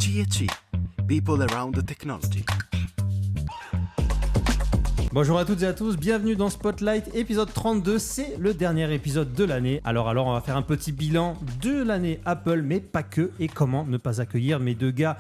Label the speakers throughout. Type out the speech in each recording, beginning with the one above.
Speaker 1: THE, People Around the Technology.
Speaker 2: Bonjour à toutes et à tous, bienvenue dans Spotlight, épisode 32, c'est le dernier épisode de l'année. Alors, on va faire un petit bilan de l'année Apple, mais pas que, et comment ne pas accueillir mes deux gars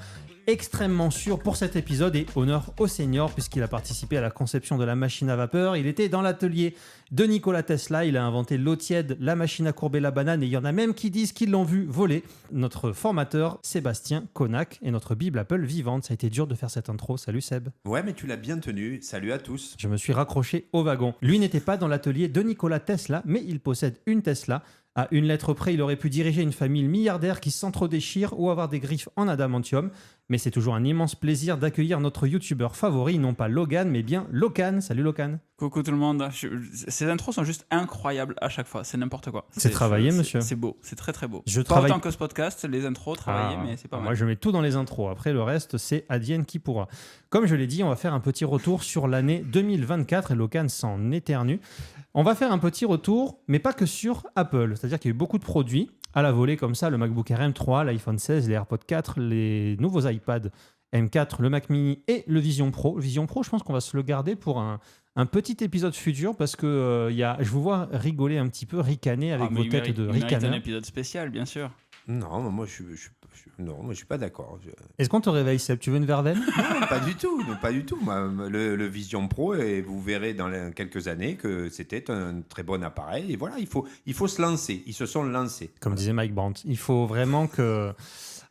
Speaker 2: extrêmement sûrs pour cet épisode, et honneur au senior puisqu'il a participé à la conception de la machine à vapeur. Il était dans l'atelier de Nikola Tesla, il a inventé l'eau tiède, la machine à courber la banane, et il y en a même qui disent qu'ils l'ont vu voler. Notre formateur Sébastien Connac et notre Bible Apple vivante. Ça a été dur de faire cette intro, salut Seb.
Speaker 3: Ouais, mais tu l'as bien tenu, salut à tous.
Speaker 2: Je me suis raccroché au wagon. Lui n'était pas dans l'atelier de Nikola Tesla, mais il possède une Tesla. À une lettre près, il aurait pu diriger une famille milliardaire qui s'entre-déchire ou avoir des griffes en adamantium. Mais c'est toujours un immense plaisir d'accueillir notre youtubeur favori, non pas Logan, mais bien Locan. Salut Locan.
Speaker 4: Coucou tout le monde. Ces intros sont juste incroyables à chaque fois, c'est n'importe quoi.
Speaker 2: C'est travaillé, monsieur.
Speaker 4: C'est beau, c'est très très beau.
Speaker 2: Je
Speaker 4: pas
Speaker 2: travaille
Speaker 4: autant que ce podcast, les intros travaillés, mais c'est pas mal.
Speaker 2: Moi, je mets tout dans les intros. Après, le reste, c'est advienne qui pourra. Comme je l'ai dit, on va faire un petit retour sur l'année 2024 et Locan s'en éternue. On va faire un petit retour, mais pas que sur Apple. C'est-à-dire qu'il y a eu beaucoup de produits à la volée comme ça, le MacBook Air M3, l'iPhone 16, les AirPods 4, les nouveaux iPad M4, le Mac Mini et le Vision Pro. Le Vision Pro, je pense qu'on va se le garder pour un petit épisode futur parce que je vous vois rigoler un petit peu, ricaner avec vos têtes de ricaneurs.
Speaker 4: Un épisode spécial, bien sûr.
Speaker 3: Non, moi je suis pas d'accord.
Speaker 2: Est-ce qu'on te réveille, Seb? Tu veux une verveine?
Speaker 3: Non, pas du tout, pas du tout. Moi, le Vision Pro, et vous verrez dans quelques années que c'était un très bon appareil. Et voilà, il faut se lancer. Ils se sont lancés.
Speaker 2: Comme disait Mike Brandt, il faut vraiment que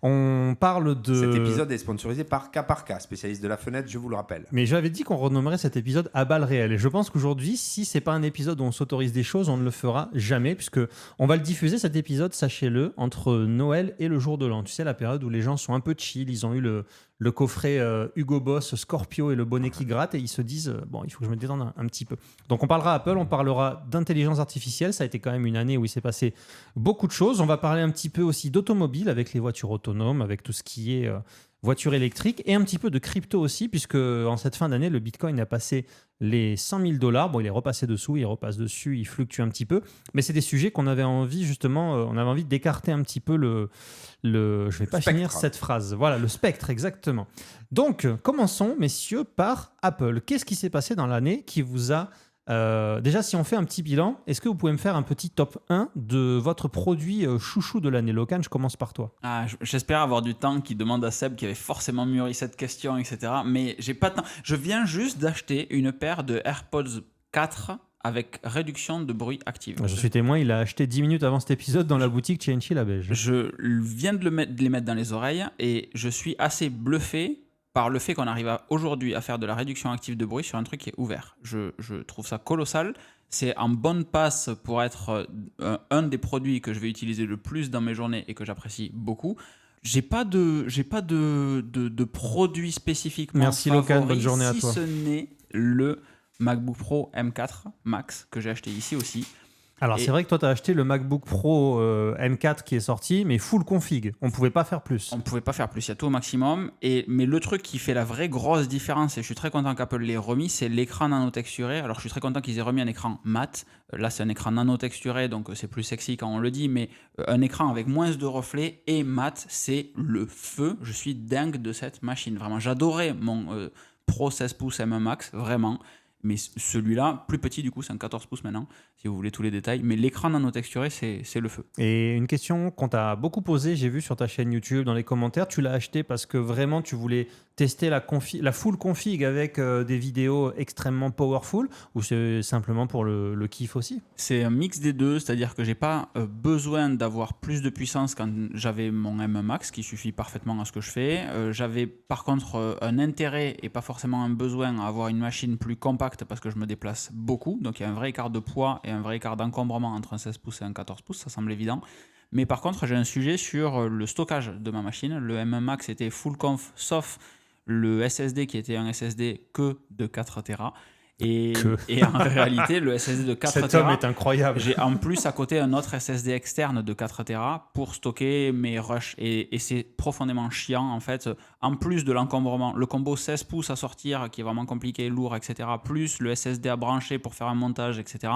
Speaker 2: on parle de...
Speaker 3: Cet épisode est sponsorisé par K, spécialiste de la fenêtre, je vous le rappelle.
Speaker 2: Mais j'avais dit qu'on renommerait cet épisode à balles réelles. Et je pense qu'aujourd'hui, si c'est pas un épisode où on s'autorise des choses, on ne le fera jamais, puisque on va le diffuser, cet épisode, sachez-le, entre Noël et le jour de l'an. Tu sais, la période où les gens sont un peu chill, ils ont eu le coffret Hugo Boss, Scorpio et le bonnet qui gratte, et ils se disent, bon, il faut que je me détende un petit peu. Donc on parlera Apple, on parlera d'intelligence artificielle. Ça a été quand même une année où il s'est passé beaucoup de choses. On va parler un petit peu aussi d'automobile, avec les voitures autonomes, avec tout ce qui est voiture électrique, et un petit peu de crypto aussi, puisque en cette fin d'année, le Bitcoin a passé les $100 000. Bon, il est repassé dessous, il repasse dessus, il fluctue un petit peu, mais c'est des sujets qu'on avait envie, justement, on avait envie d'écarter un petit peu je vais pas finir cette phrase. Voilà, le spectre, exactement. Donc, commençons, messieurs, par Apple. Qu'est-ce qui s'est passé dans l'année qui vous a... déjà, si on fait un petit bilan, est-ce que vous pouvez me faire un petit top 1 de votre produit chouchou de l'année? Locan, je commence par toi.
Speaker 4: J'espère avoir du temps qui demande à Seb, qui avait forcément mûri cette question, etc. Mais j'ai pas de temps. Je viens juste d'acheter une paire de AirPods 4 avec réduction de bruit active.
Speaker 2: Je suis témoin, il a acheté 10 minutes avant cet épisode dans la boutique Cienci la Beige.
Speaker 4: Je viens de les mettre dans les oreilles et je suis assez bluffé par le fait qu'on arrive aujourd'hui à faire de la réduction active de bruit sur un truc qui est ouvert. Je trouve ça colossal. C'est en bonne passe pour être un des produits que je vais utiliser le plus dans mes journées et que j'apprécie beaucoup. J'ai pas de produit spécifiquement
Speaker 2: Merci Locan, bonne journée à toi.
Speaker 4: Si ce n'est le MacBook Pro M4 Max que j'ai acheté ici aussi.
Speaker 2: Alors, c'est vrai que toi, tu as acheté le MacBook Pro M4 qui est sorti, mais full config. On ne pouvait pas faire plus.
Speaker 4: On ne pouvait pas faire plus, il y a tout au maximum. Mais le truc qui fait la vraie grosse différence, et je suis très content qu'Apple l'ait remis, c'est l'écran nanotexturé. Alors, je suis très content qu'ils aient remis un écran mat. Là, c'est un écran nanotexturé, donc c'est plus sexy quand on le dit, mais un écran avec moins de reflets et mat, c'est le feu. Je suis dingue de cette machine. Vraiment, j'adorais mon Pro 16 pouces M1 Max, vraiment. Mais celui-là, plus petit du coup, c'est un 14 pouces maintenant, si vous voulez tous les détails. Mais l'écran nanotexturé, c'est le feu.
Speaker 2: Et une question qu'on t'a beaucoup posée, j'ai vu sur ta chaîne YouTube, dans les commentaires, tu l'as acheté parce que vraiment tu voulais tester la full config avec des vidéos extrêmement powerful, ou c'est simplement pour le kiff aussi? C'est
Speaker 4: un mix des deux, c'est-à-dire que j'ai pas besoin d'avoir plus de puissance quand j'avais mon M1 Max, qui suffit parfaitement à ce que je fais. J'avais par contre un intérêt et pas forcément un besoin à avoir une machine plus compacte parce que je me déplace beaucoup, donc il y a un vrai écart de poids et un vrai écart d'encombrement entre un 16 pouces et un 14 pouces, ça semble évident. Mais par contre, j'ai un sujet sur le stockage de ma machine. Le M1 Max était full conf, sauf le SSD qui était un SSD que de 4 Tera. Et en réalité, le SSD de 4 Tera...
Speaker 2: Cet homme est incroyable.
Speaker 4: J'ai en plus à côté un autre SSD externe de 4 Tera pour stocker mes rushs. Et c'est profondément chiant, en fait. En plus de l'encombrement, le combo 16 pouces à sortir, qui est vraiment compliqué, lourd, etc., plus le SSD à brancher pour faire un montage, etc.,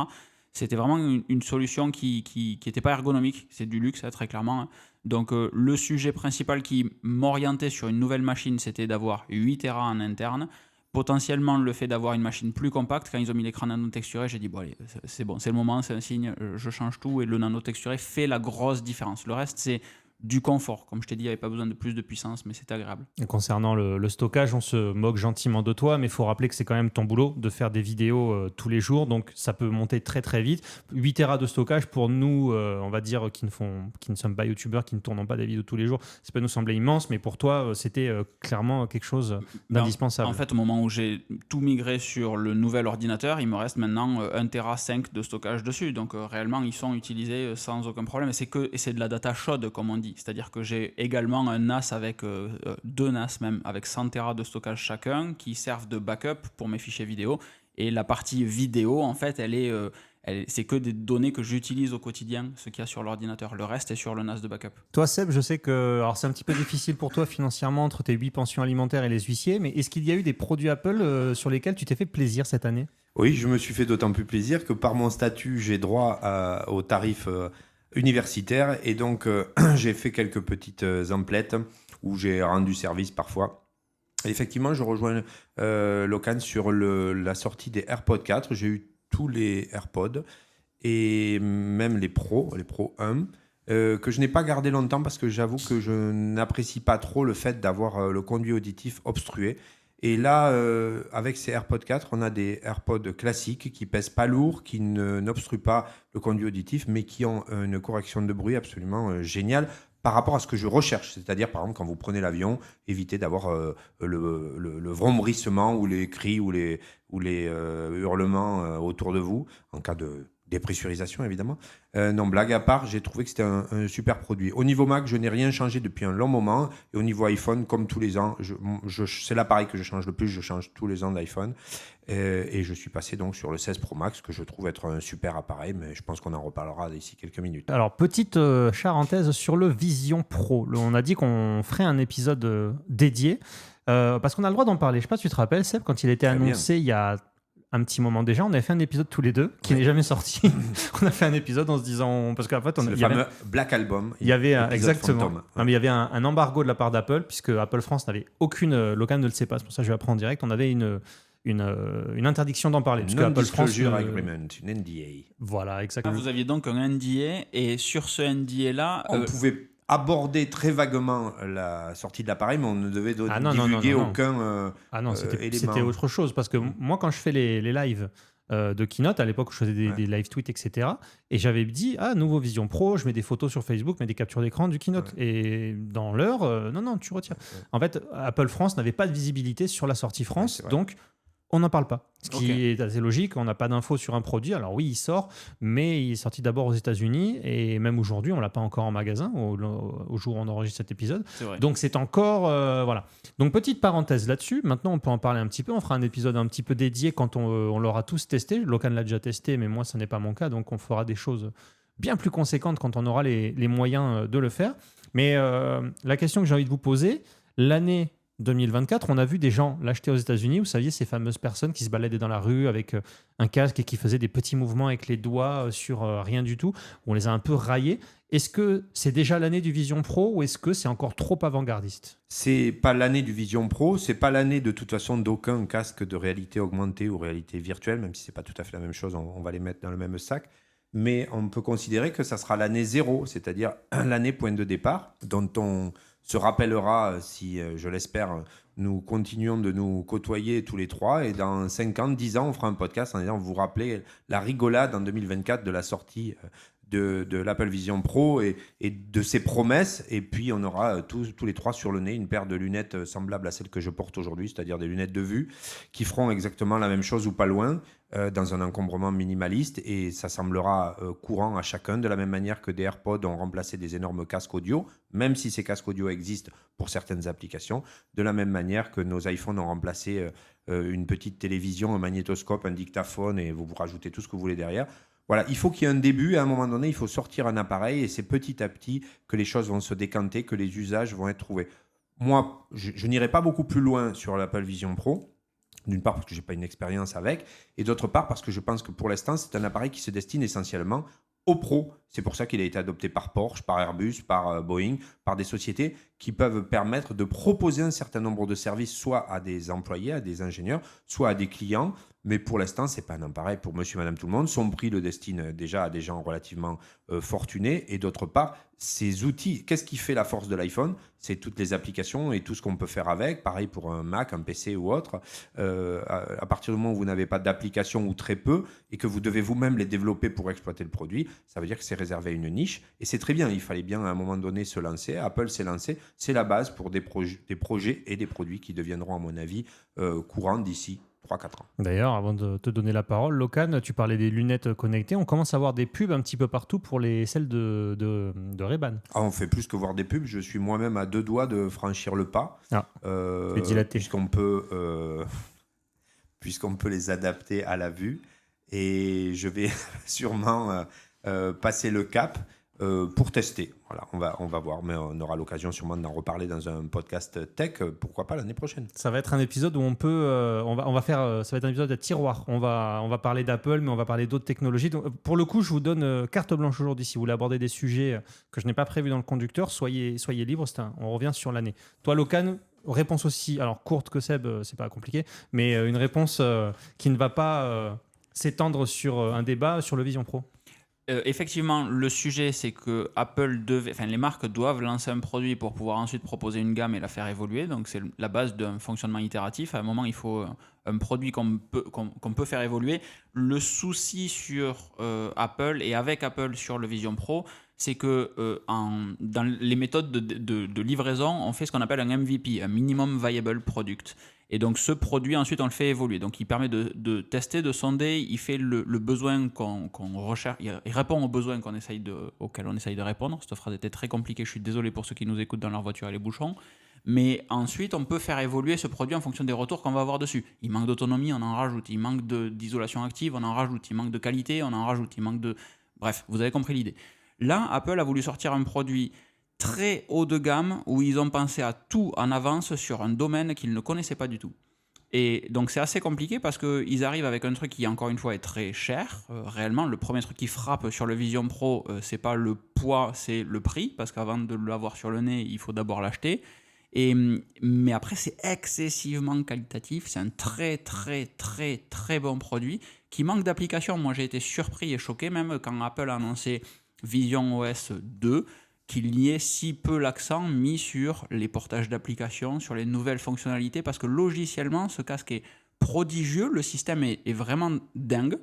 Speaker 4: C'était vraiment une solution qui était pas ergonomique. C'est du luxe, très clairement. Donc le sujet principal qui m'orientait sur une nouvelle machine, c'était d'avoir 8 Tera en interne. Potentiellement le fait d'avoir une machine plus compacte. Quand ils ont mis l'écran nano-texturé, j'ai dit bon allez, c'est bon, c'est le moment, c'est un signe, je change tout. Et le nano-texturé fait la grosse différence. Le reste, c'est du confort. Comme je t'ai dit, il n'y avait pas besoin de plus de puissance, mais c'est agréable.
Speaker 2: Et concernant le stockage, on se moque gentiment de toi, mais il faut rappeler que c'est quand même ton boulot de faire des vidéos tous les jours, donc ça peut monter très très vite. 8 Tera de stockage pour nous, on va dire, qui ne sommes pas youtubeurs, qui ne tournons pas des vidéos tous les jours, ça peut nous sembler immense, mais pour toi, c'était clairement quelque chose d'indispensable.
Speaker 4: En fait, au moment où j'ai tout migré sur le nouvel ordinateur, il me reste maintenant 1 Tera 5 de stockage dessus, donc réellement, ils sont utilisés sans aucun problème, et c'est de la data chaude, comme on dit. C'est-à-dire que j'ai également un NAS avec 2 NAS même, avec 100 Tera de stockage chacun, qui servent de backup pour mes fichiers vidéo. Et la partie vidéo, en fait, c'est que des données que j'utilise au quotidien, ce qu'il y a sur l'ordinateur. Le reste est sur le NAS de backup.
Speaker 2: Toi, Seb, je sais que alors c'est un petit peu difficile pour toi financièrement entre tes 8 pensions alimentaires et les huissiers, mais est-ce qu'il y a eu des produits Apple sur lesquels tu t'es fait plaisir cette année ?
Speaker 3: Oui, je me suis fait d'autant plus plaisir que par mon statut, j'ai droit au tarif universitaire et donc j'ai fait quelques petites emplettes où j'ai rendu service parfois. Et effectivement, je rejoins Locan sur la sortie des AirPods 4. J'ai eu tous les AirPods et même les Pro 1 que je n'ai pas gardé longtemps parce que j'avoue que je n'apprécie pas trop le fait d'avoir le conduit auditif obstrué. Et là, avec ces AirPods 4, on a des AirPods classiques qui pèsent pas lourd, qui n'obstruent pas le conduit auditif, mais qui ont une correction de bruit absolument géniale par rapport à ce que je recherche. C'est-à-dire, par exemple, quand vous prenez l'avion, évitez d'avoir le vrombissement ou les cris ou les hurlements autour de vous, en cas de dépressurisation, évidemment. Non, blague à part, j'ai trouvé que c'était un super produit. Au niveau Mac, je n'ai rien changé depuis un long moment. Et au niveau iPhone, comme tous les ans, c'est l'appareil que je change le plus. Je change tous les ans d'iPhone. Et je suis passé donc sur le 16 Pro Max, que je trouve être un super appareil. Mais je pense qu'on en reparlera d'ici quelques minutes.
Speaker 2: Alors, petite charentaise sur le Vision Pro. On a dit qu'on ferait un épisode dédié. Parce qu'on a le droit d'en parler. Je ne sais pas si tu te rappelles, Seb, quand il a été annoncé il y a un petit moment déjà, on avait fait un épisode tous les deux qui n'est jamais sorti. On a fait un épisode en se disant parce qu'en fait
Speaker 3: c'est le fameux Black Album.
Speaker 2: Il y avait exactement. Non, mais il y avait un embargo de la part d'Apple puisque Apple France n'avait aucune. Locan ne le sait pas, c'est pour ça que je vais apprendre en direct. On avait une interdiction d'en parler.
Speaker 3: Non-disclosure agreement, une NDA.
Speaker 2: Voilà, exactement.
Speaker 4: Vous aviez donc un NDA et sur ce NDA là,
Speaker 3: on pouvait aborder très vaguement la sortie de l'appareil, mais on ne devait divulguer aucun élément.
Speaker 2: C'était autre chose, parce que moi, quand je fais les lives de Keynote, à l'époque où je faisais des live tweets, etc., et j'avais dit, nouveau Vision Pro, je mets des photos sur Facebook, mais des captures d'écran du Keynote. Ouais. Et dans l'heure, non, tu retires. Ouais. En fait, Apple France n'avait pas de visibilité sur la sortie France, donc on n'en parle pas. Ce qui est assez logique, on n'a pas d'infos sur un produit. Alors oui, il sort, mais il est sorti d'abord aux États-Unis et même aujourd'hui, on ne l'a pas encore en magasin au jour où on enregistre cet épisode. Donc c'est encore... voilà. Donc petite parenthèse là-dessus. Maintenant, on peut en parler un petit peu. On fera un épisode un petit peu dédié quand on l'aura tous testé. Locan l'a déjà testé, mais moi, ce n'est pas mon cas. Donc on fera des choses bien plus conséquentes quand on aura les moyens de le faire. Mais la question que j'ai envie de vous poser, l'année 2024, on a vu des gens l'acheter aux États-Unis. Vous saviez, ces fameuses personnes qui se baladaient dans la rue avec un casque et qui faisaient des petits mouvements avec les doigts sur rien du tout. On les a un peu raillés. Est-ce que c'est déjà l'année du Vision Pro ou est-ce que c'est encore trop avant-gardiste ?
Speaker 3: C'est pas l'année du Vision Pro, c'est pas l'année de toute façon d'aucun casque de réalité augmentée ou réalité virtuelle, même si c'est pas tout à fait la même chose, on va les mettre dans le même sac. Mais on peut considérer que ça sera l'année 0, c'est-à-dire l'année point de départ, dont on se rappellera, si je l'espère, nous continuons de nous côtoyer tous les trois. Et dans 5 ans, 10 ans, on fera un podcast en disant, vous vous rappelez la rigolade en 2024 de la sortie de l'Apple Vision Pro et de ses promesses. Et puis, on aura tous les trois sur le nez une paire de lunettes semblables à celles que je porte aujourd'hui, c'est-à-dire des lunettes de vue, qui feront exactement la même chose ou pas loin, dans un encombrement minimaliste. Et ça semblera courant à chacun, de la même manière que des AirPods ont remplacé des énormes casques audio, même si ces casques audio existent pour certaines applications, de la même manière que nos iPhones ont remplacé une petite télévision, un magnétoscope, un dictaphone, et vous rajoutez tout ce que vous voulez derrière. Voilà, il faut qu'il y ait un début, et à un moment donné, il faut sortir un appareil, et c'est petit à petit que les choses vont se décanter, que les usages vont être trouvés. Moi, je n'irai pas beaucoup plus loin sur l'Apple Vision Pro, D'une part parce que je n'ai pas une expérience avec, et d'autre part parce que je pense que pour l'instant, c'est un appareil qui se destine essentiellement aux pros. C'est pour ça qu'il a été adopté par Porsche, par Airbus, par Boeing, par des sociétés qui peuvent permettre de proposer un certain nombre de services, soit à des employés, à des ingénieurs, soit à des clients. Mais pour l'instant, ce n'est pas un appareil pour monsieur, madame, tout le monde. Son prix le destine déjà à des gens relativement fortunés. Et d'autre part, ces outils, qu'est-ce qui fait la force de l'iPhone? C'est toutes les applications et tout ce qu'on peut faire avec. Pareil pour un Mac, un PC ou autre. À partir du moment où vous n'avez pas d'application ou très peu et que vous devez vous-même les développer pour exploiter le produit, ça veut dire que c'est réservé à une niche. Et c'est très bien. Il fallait bien à un moment donné se lancer. Apple s'est lancé. C'est la base pour des projets et des produits qui deviendront, à mon avis, courants d'ici 3-4 ans.
Speaker 2: D'ailleurs, avant de te donner la parole, Locan, tu parlais des lunettes connectées. On commence à voir des pubs un petit peu partout pour celles de Ray-Ban.
Speaker 3: Ah, on fait plus que voir des pubs. Je suis moi-même à 2 doigts de franchir le pas.
Speaker 2: Tu es dilaté.
Speaker 3: Puisqu'on peut les adapter à la vue. Et je vais sûrement passer le cap pour tester. Voilà, on va voir, mais on aura l'occasion sûrement d'en reparler dans un podcast tech, pourquoi pas l'année prochaine.
Speaker 2: Ça va être un épisode où on va faire, ça va être un épisode à tiroir. On va parler d'Apple, mais on va parler d'autres technologies. Donc, pour le coup, je vous donne carte blanche aujourd'hui. Si vous voulez aborder des sujets que je n'ai pas prévus dans le conducteur, soyez libres. On revient sur l'année. Toi, Locan, réponse aussi, alors courte que Seb, c'est pas compliqué, mais une réponse qui ne va pas s'étendre sur un débat sur le Vision Pro.
Speaker 4: Effectivement, le sujet, c'est que les marques doivent lancer un produit pour pouvoir ensuite proposer une gamme et la faire évoluer. Donc, c'est la base d'un fonctionnement itératif. À un moment, il faut un produit qu'on peut faire évoluer. Le souci sur Apple et avec Apple sur le Vision Pro, c'est que dans les méthodes de livraison, on fait ce qu'on appelle un MVP, un Minimum Viable Product. Et donc, ce produit, ensuite, on le fait évoluer. Donc, il permet de tester, de sonder. Il fait le besoin qu'on recherche. Il répond aux besoins auxquels on essaye de répondre. Cette phrase était très compliquée. Je suis désolé pour ceux qui nous écoutent dans leur voiture et les bouchons. Mais ensuite, on peut faire évoluer ce produit en fonction des retours qu'on va avoir dessus. Il manque d'autonomie, on en rajoute. Il manque d'isolation active, on en rajoute. Il manque de qualité, on en rajoute. Bref, vous avez compris l'idée. Là, Apple a voulu sortir un produit très haut de gamme où ils ont pensé à tout en avance sur un domaine qu'ils ne connaissaient pas du tout. Et donc c'est assez compliqué parce qu'ils arrivent avec un truc qui encore une fois est très cher. Réellement, le premier truc qui frappe sur le Vision Pro, c'est pas le poids, c'est le prix, parce qu'avant de l'avoir sur le nez, il faut d'abord l'acheter. Mais après, c'est excessivement qualitatif. C'est un très très très très bon produit qui manque d'application. Moi, j'ai été surpris et choqué même quand Apple a annoncé Vision OS 2, qu'il y ait si peu l'accent mis sur les portages d'applications, sur les nouvelles fonctionnalités, parce que logiciellement, ce casque est prodigieux, le système est vraiment dingue,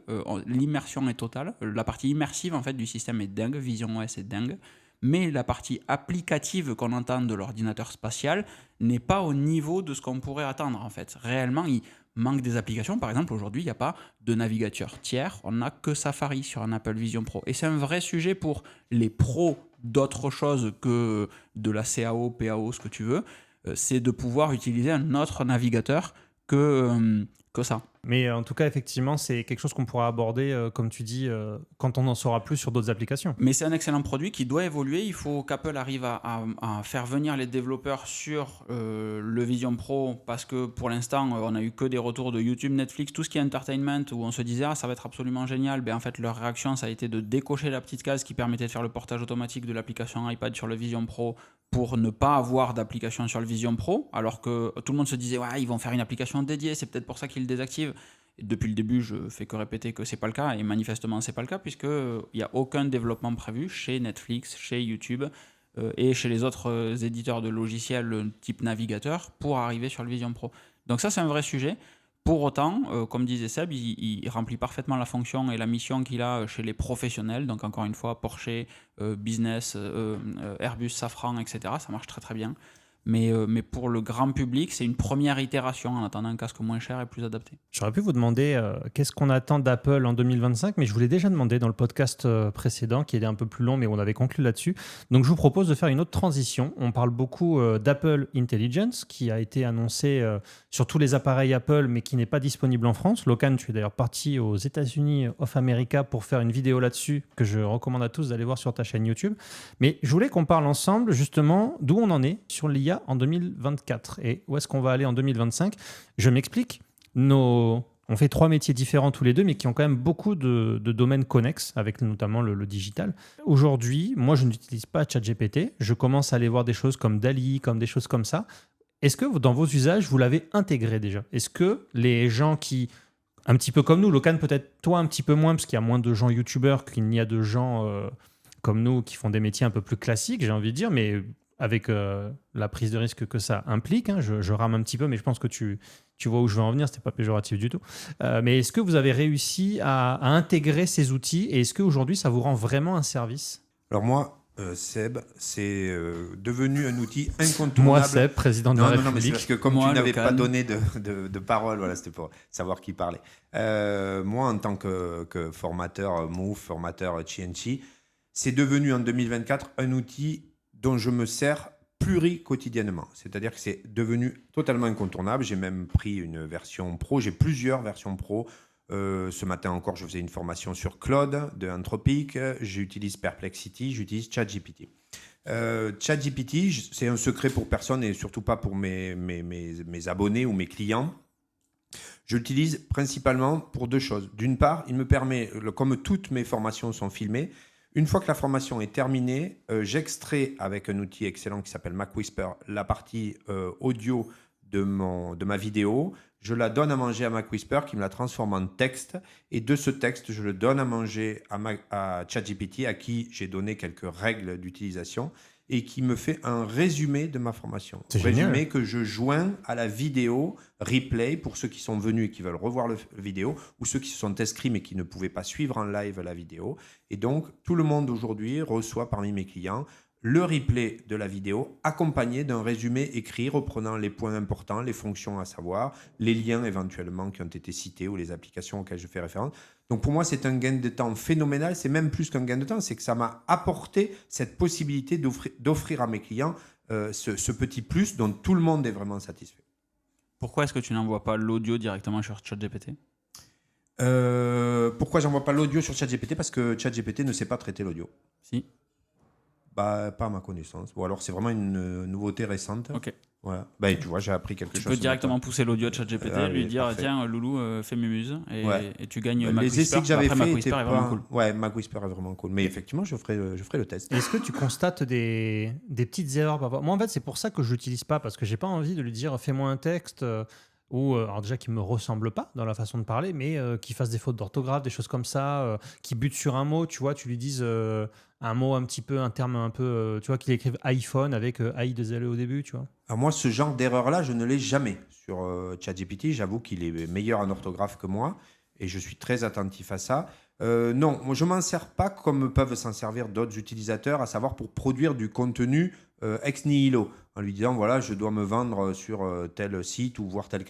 Speaker 4: l'immersion est totale, la partie immersive en fait du système est dingue, Vision OS est dingue, mais la partie applicative qu'on entend de l'ordinateur spatial n'est pas au niveau de ce qu'on pourrait attendre en fait. Réellement, il manque des applications. Par exemple, aujourd'hui, il n'y a pas de navigateur tiers. On n'a que Safari sur un Apple Vision Pro. Et c'est un vrai sujet pour les pros d'autre chose que de la CAO, PAO, ce que tu veux. C'est de pouvoir utiliser un autre navigateur que ça.
Speaker 2: Mais en tout cas, effectivement, c'est quelque chose qu'on pourra aborder, comme tu dis, quand on en saura plus sur d'autres applications.
Speaker 4: Mais c'est un excellent produit qui doit évoluer. Il faut qu'Apple arrive à faire venir les développeurs sur le Vision Pro, parce que pour l'instant, on n'a eu que des retours de YouTube, Netflix, tout ce qui est entertainment, où on se disait « Ah, ça va être absolument génial ». En fait, leur réaction, ça a été de décocher la petite case qui permettait de faire le portage automatique de l'application iPad sur le Vision Pro pour ne pas avoir d'application sur le Vision Pro, alors que tout le monde se disait « Ouais, ils vont faire une application dédiée, c'est peut-être pour ça qu'ils le désactivent ». Depuis le début, je fais que répéter que c'est pas le cas, et manifestement c'est pas le cas, puisqu'il n'y a aucun développement prévu chez Netflix, chez YouTube et chez les autres éditeurs de logiciels type navigateur pour arriver sur le Vision Pro. Donc ça, c'est un vrai sujet. Pour autant, comme disait Seb, il remplit parfaitement la fonction et la mission qu'il a chez les professionnels. Donc encore une fois, Porsche, Business, Airbus, Safran, etc. Ça marche très très bien. Mais pour le grand public, c'est une première itération en attendant un casque moins cher et plus adapté.
Speaker 2: J'aurais pu vous demander qu'est-ce qu'on attend d'Apple en 2025, mais je vous l'ai déjà demandé dans le podcast précédent, qui était un peu plus long, mais on avait conclu là-dessus. Donc je vous propose de faire une autre transition. On parle beaucoup d'Apple Intelligence, qui a été annoncé sur tous les appareils Apple, mais qui n'est pas disponible en France. Locan, tu es d'ailleurs parti aux États-Unis of America pour faire une vidéo là-dessus, que je recommande à tous d'aller voir sur ta chaîne YouTube. Mais je voulais qu'on parle ensemble, justement, d'où on en est sur l'IA en 2024 et où est-ce qu'on va aller en 2025. Je m'explique. on fait 3 métiers différents tous les deux, mais qui ont quand même beaucoup de domaines connexes, avec notamment le digital. Aujourd'hui, moi, je n'utilise pas ChatGPT. Je commence à aller voir des choses comme DALL-E, comme des choses comme ça. Est-ce que dans vos usages, vous l'avez intégré déjà? Est-ce que les gens qui, un petit peu comme nous, Locan peut-être toi un petit peu moins, parce qu'il y a moins de gens youtubeurs qu'il n'y a de gens comme nous qui font des métiers un peu plus classiques, j'ai envie de dire, mais avec la prise de risque que ça implique, hein, je rame un petit peu, mais je pense que tu vois où je veux en venir, c'était pas péjoratif du tout. Mais est-ce que vous avez réussi à intégrer ces outils et est-ce qu'aujourd'hui ça vous rend vraiment un service?
Speaker 3: Alors moi, Seb, c'est devenu un outil incontournable.
Speaker 2: Moi, Seb, président de la
Speaker 3: Non, mais c'est
Speaker 2: République.
Speaker 3: parce que comme
Speaker 4: Moi,
Speaker 3: tu n'avais
Speaker 4: Locan.
Speaker 3: pas donné de parole, voilà, c'était pour savoir qui parlait. Moi, en tant que formateur Move, formateur Chi&Chi, c'est devenu en 2024 un outil dont je me sers quotidiennement. C'est-à-dire que c'est devenu totalement incontournable. J'ai même pris une version pro, j'ai plusieurs versions pro. Ce matin encore, je faisais une formation sur Claude de Anthropic. J'utilise Perplexity, j'utilise ChatGPT. ChatGPT, c'est un secret pour personne et surtout pas pour mes abonnés ou mes clients. Je l'utilise principalement pour 2 choses. D'une part, il me permet, comme toutes mes formations sont filmées, une fois que la formation est terminée, j'extrais avec un outil excellent qui s'appelle MacWhisper la partie audio de ma vidéo. Je la donne à manger à MacWhisper qui me la transforme en texte. Et de ce texte, je le donne à manger à ChatGPT à qui j'ai donné quelques règles d'utilisation et qui me fait un résumé de ma formation.
Speaker 2: C'est
Speaker 3: Résumé
Speaker 2: génial.
Speaker 3: que je joins à la vidéo replay pour ceux qui sont venus et qui veulent revoir le vidéo ou ceux qui se sont inscrits mais qui ne pouvaient pas suivre en live la vidéo. Et donc, tout le monde aujourd'hui reçoit parmi mes clients le replay de la vidéo accompagné d'un résumé écrit reprenant les points importants, les fonctions à savoir, les liens éventuellement qui ont été cités ou les applications auxquelles je fais référence. Donc pour moi, c'est un gain de temps phénoménal. C'est même plus qu'un gain de temps, c'est que ça m'a apporté cette possibilité d'offrir à mes clients ce petit plus dont tout le monde est vraiment satisfait.
Speaker 4: Pourquoi est-ce que tu n'envoies pas l'audio directement sur ChatGPT?
Speaker 3: Pourquoi j'envoie pas l'audio sur ChatGPT? Parce que ChatGPT ne sait pas traiter l'audio.
Speaker 4: Si.
Speaker 3: Bah, pas à ma connaissance. Ou alors c'est vraiment une nouveauté récente.
Speaker 4: Ok.
Speaker 3: Voilà. Bah, tu vois, j'ai appris quelque
Speaker 4: Tu
Speaker 3: chose.
Speaker 4: peux
Speaker 3: ce
Speaker 4: directement
Speaker 3: matin.
Speaker 4: pousser l'audio de ChatGPT,
Speaker 3: Allez,
Speaker 4: lui dire
Speaker 3: parfait.
Speaker 4: tiens, Loulou, fais mes muses
Speaker 3: Ouais.
Speaker 4: et tu gagnes
Speaker 3: Les
Speaker 4: MacWhisper.
Speaker 3: essais que j'avais
Speaker 4: Après,
Speaker 3: faits
Speaker 4: MacWhisper
Speaker 3: étaient
Speaker 4: est vraiment
Speaker 3: pas.
Speaker 4: cool.
Speaker 3: Ouais, MacWhisper est vraiment cool. Mais effectivement, je ferai le test.
Speaker 2: Est-ce que tu constates des petites erreurs parfois? Moi, en fait, c'est pour ça que je l'utilise pas, parce que j'ai pas envie de lui dire fais-moi un texte alors déjà qui me ressemble pas dans la façon de parler, mais qui fasse des fautes d'orthographe, des choses comme ça, qui bute sur un mot, tu vois, tu lui dises un mot un petit peu, un terme un peu, tu vois, qu'il écrive iPhone avec AI2LE au début, tu vois.
Speaker 3: Alors moi, ce genre d'erreur-là, je ne l'ai jamais sur ChatGPT. J'avoue qu'il est meilleur en orthographe que moi et je suis très attentif à ça. Non, moi, je ne m'en sers pas comme peuvent s'en servir d'autres utilisateurs, à savoir pour produire du contenu ex nihilo, en lui disant, voilà, je dois me vendre sur tel site ou voir tel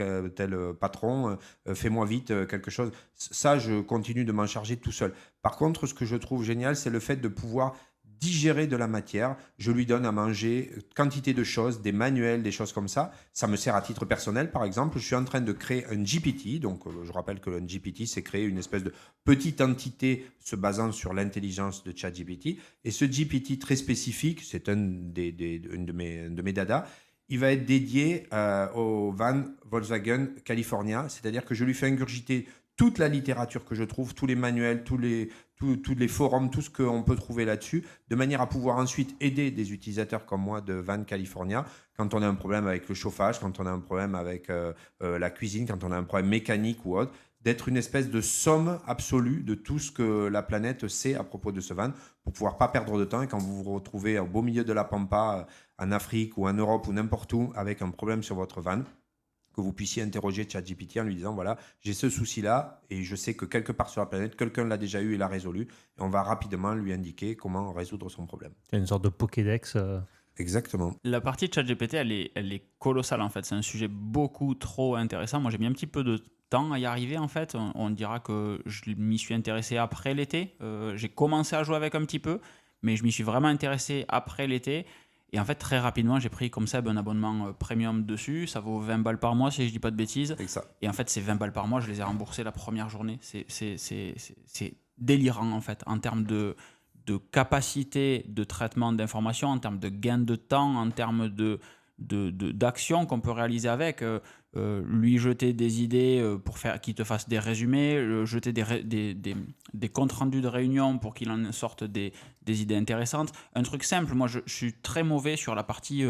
Speaker 3: patron, fais-moi vite quelque chose. Ça, je continue de m'en charger tout seul. Par contre, ce que je trouve génial, c'est le fait de pouvoir digérer de la matière. Je lui donne à manger quantité de choses, des manuels, des choses comme ça. Ça me sert à titre personnel, par exemple. Je suis en train de créer un GPT. Donc, je rappelle que un GPT, c'est créer une espèce de petite entité se basant sur l'intelligence de ChatGPT. Et ce GPT très spécifique, c'est un de mes dadas, il va être dédié au van Volkswagen California. C'est-à-dire que je lui fais ingurgiter toute la littérature que je trouve, tous les manuels, tous les forums, tout ce qu'on peut trouver là-dessus, de manière à pouvoir ensuite aider des utilisateurs comme moi de Van California quand on a un problème avec le chauffage, quand on a un problème avec la cuisine, quand on a un problème mécanique ou autre, d'être une espèce de somme absolue de tout ce que la planète sait à propos de ce van pour pouvoir pas perdre de temps. Et quand vous vous retrouvez au beau milieu de la pampa, en Afrique ou en Europe ou n'importe où, avec un problème sur votre van, que vous puissiez interroger ChatGPT en lui disant, voilà, j'ai ce souci-là et je sais que quelque part sur la planète, quelqu'un l'a déjà eu et l'a résolu. Et on va rapidement lui indiquer comment résoudre son problème.
Speaker 2: C'est une sorte de Pokédex.
Speaker 3: Exactement.
Speaker 4: La partie de ChatGPT, elle est colossale en fait. C'est un sujet beaucoup trop intéressant. Moi, j'ai mis un petit peu de temps à y arriver en fait. On dira que je m'y suis intéressé après l'été. J'ai commencé à jouer avec un petit peu, mais je m'y suis vraiment intéressé après l'été. Et en fait, très rapidement, j'ai pris comme ça un abonnement premium dessus. Ça vaut 20 balles par mois, si je dis pas de bêtises.
Speaker 3: C'est ça.
Speaker 4: Et en fait, ces 20 balles par mois, je les ai remboursés la première journée. C'est délirant, en fait, en termes de capacité de traitement d'informations, en termes de gain de temps, en termes de d'actions qu'on peut réaliser avec. Lui jeter des idées pour faire qu'il te fasse des résumés, jeter des comptes rendus de réunion pour qu'il en sorte des idées intéressantes. Un truc simple, moi je suis très mauvais sur la partie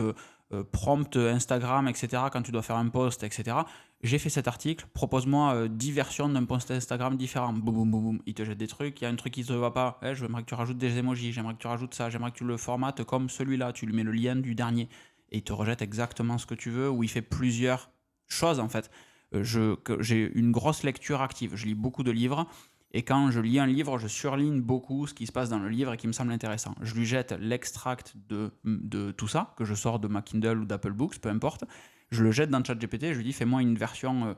Speaker 4: prompt Instagram, etc. Quand tu dois faire un post, etc. J'ai fait cet article, propose-moi 10 versions d'un post Instagram différent. Boum, boum, boum, boum. Il te jette des trucs, il y a un truc qui ne te va pas. J'aimerais que tu rajoutes des emojis, j'aimerais que tu rajoutes ça, j'aimerais que tu le formates comme celui-là, tu lui mets le lien du dernier. Et il te rejette exactement ce que tu veux, ou il fait plusieurs choses en fait. J'ai une grosse lecture active, je lis beaucoup de livres. Et quand je lis un livre, je surligne beaucoup ce qui se passe dans le livre et qui me semble intéressant. Je lui jette l'extract de tout ça, que je sors de ma Kindle ou d'Apple Books, peu importe. Je le jette dans ChatGPT, je lui dis fais-moi une version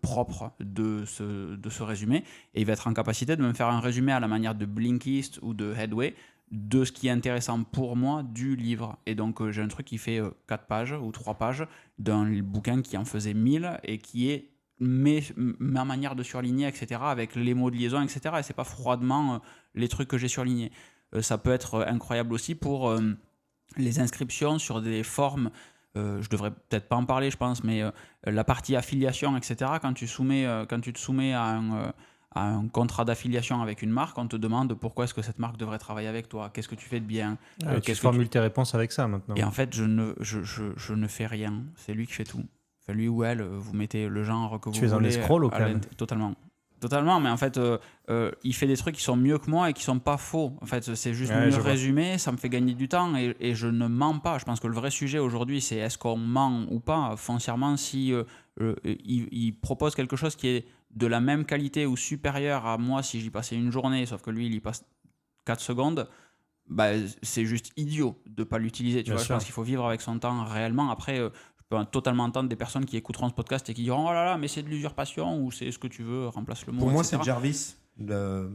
Speaker 4: propre de ce résumé. Et il va être en capacité de me faire un résumé à la manière de Blinkist ou de Headway de ce qui est intéressant pour moi du livre. Et donc j'ai un truc qui fait 4 pages ou 3 pages d'un bouquin qui en faisait 1000 et qui est ma manière de surligner, etc., avec les mots de liaison, etc. Et c'est pas froidement les trucs que j'ai surlignés. Ça peut être incroyable aussi pour les inscriptions sur des formes. Je devrais peut-être pas en parler, je pense, mais la partie affiliation, etc., quand tu te soumets à un contrat d'affiliation avec une marque, on te demande pourquoi est-ce que cette marque devrait travailler avec toi, qu'est-ce que tu fais de bien.
Speaker 2: Tu formules tes réponses avec ça maintenant.
Speaker 4: Et en fait, je ne fais rien, c'est lui qui fait tout. Enfin, lui ou elle, vous mettez le genre que vous voulez.
Speaker 2: Tu es un escroc local.
Speaker 4: Totalement, mais en fait, il fait des trucs qui sont mieux que moi et qui sont pas faux. En fait, c'est juste mieux résumé, ça me fait gagner du temps et je ne mens pas. Je pense que le vrai sujet aujourd'hui, c'est est-ce qu'on ment ou pas foncièrement si il propose quelque chose qui est de la même qualité ou supérieur à moi si j'y passais une journée, sauf que lui, il y passe 4 secondes. Bah, c'est juste idiot de pas l'utiliser. Tu vois, je pense qu'il faut vivre avec son temps réellement. Après, je peux totalement entendre des personnes qui écouteront ce podcast et qui diront oh là là, mais c'est de l'usurpation ou c'est ce que tu veux, remplace le mot.
Speaker 3: Pour moi,
Speaker 4: etc.
Speaker 3: c'est Jarvis.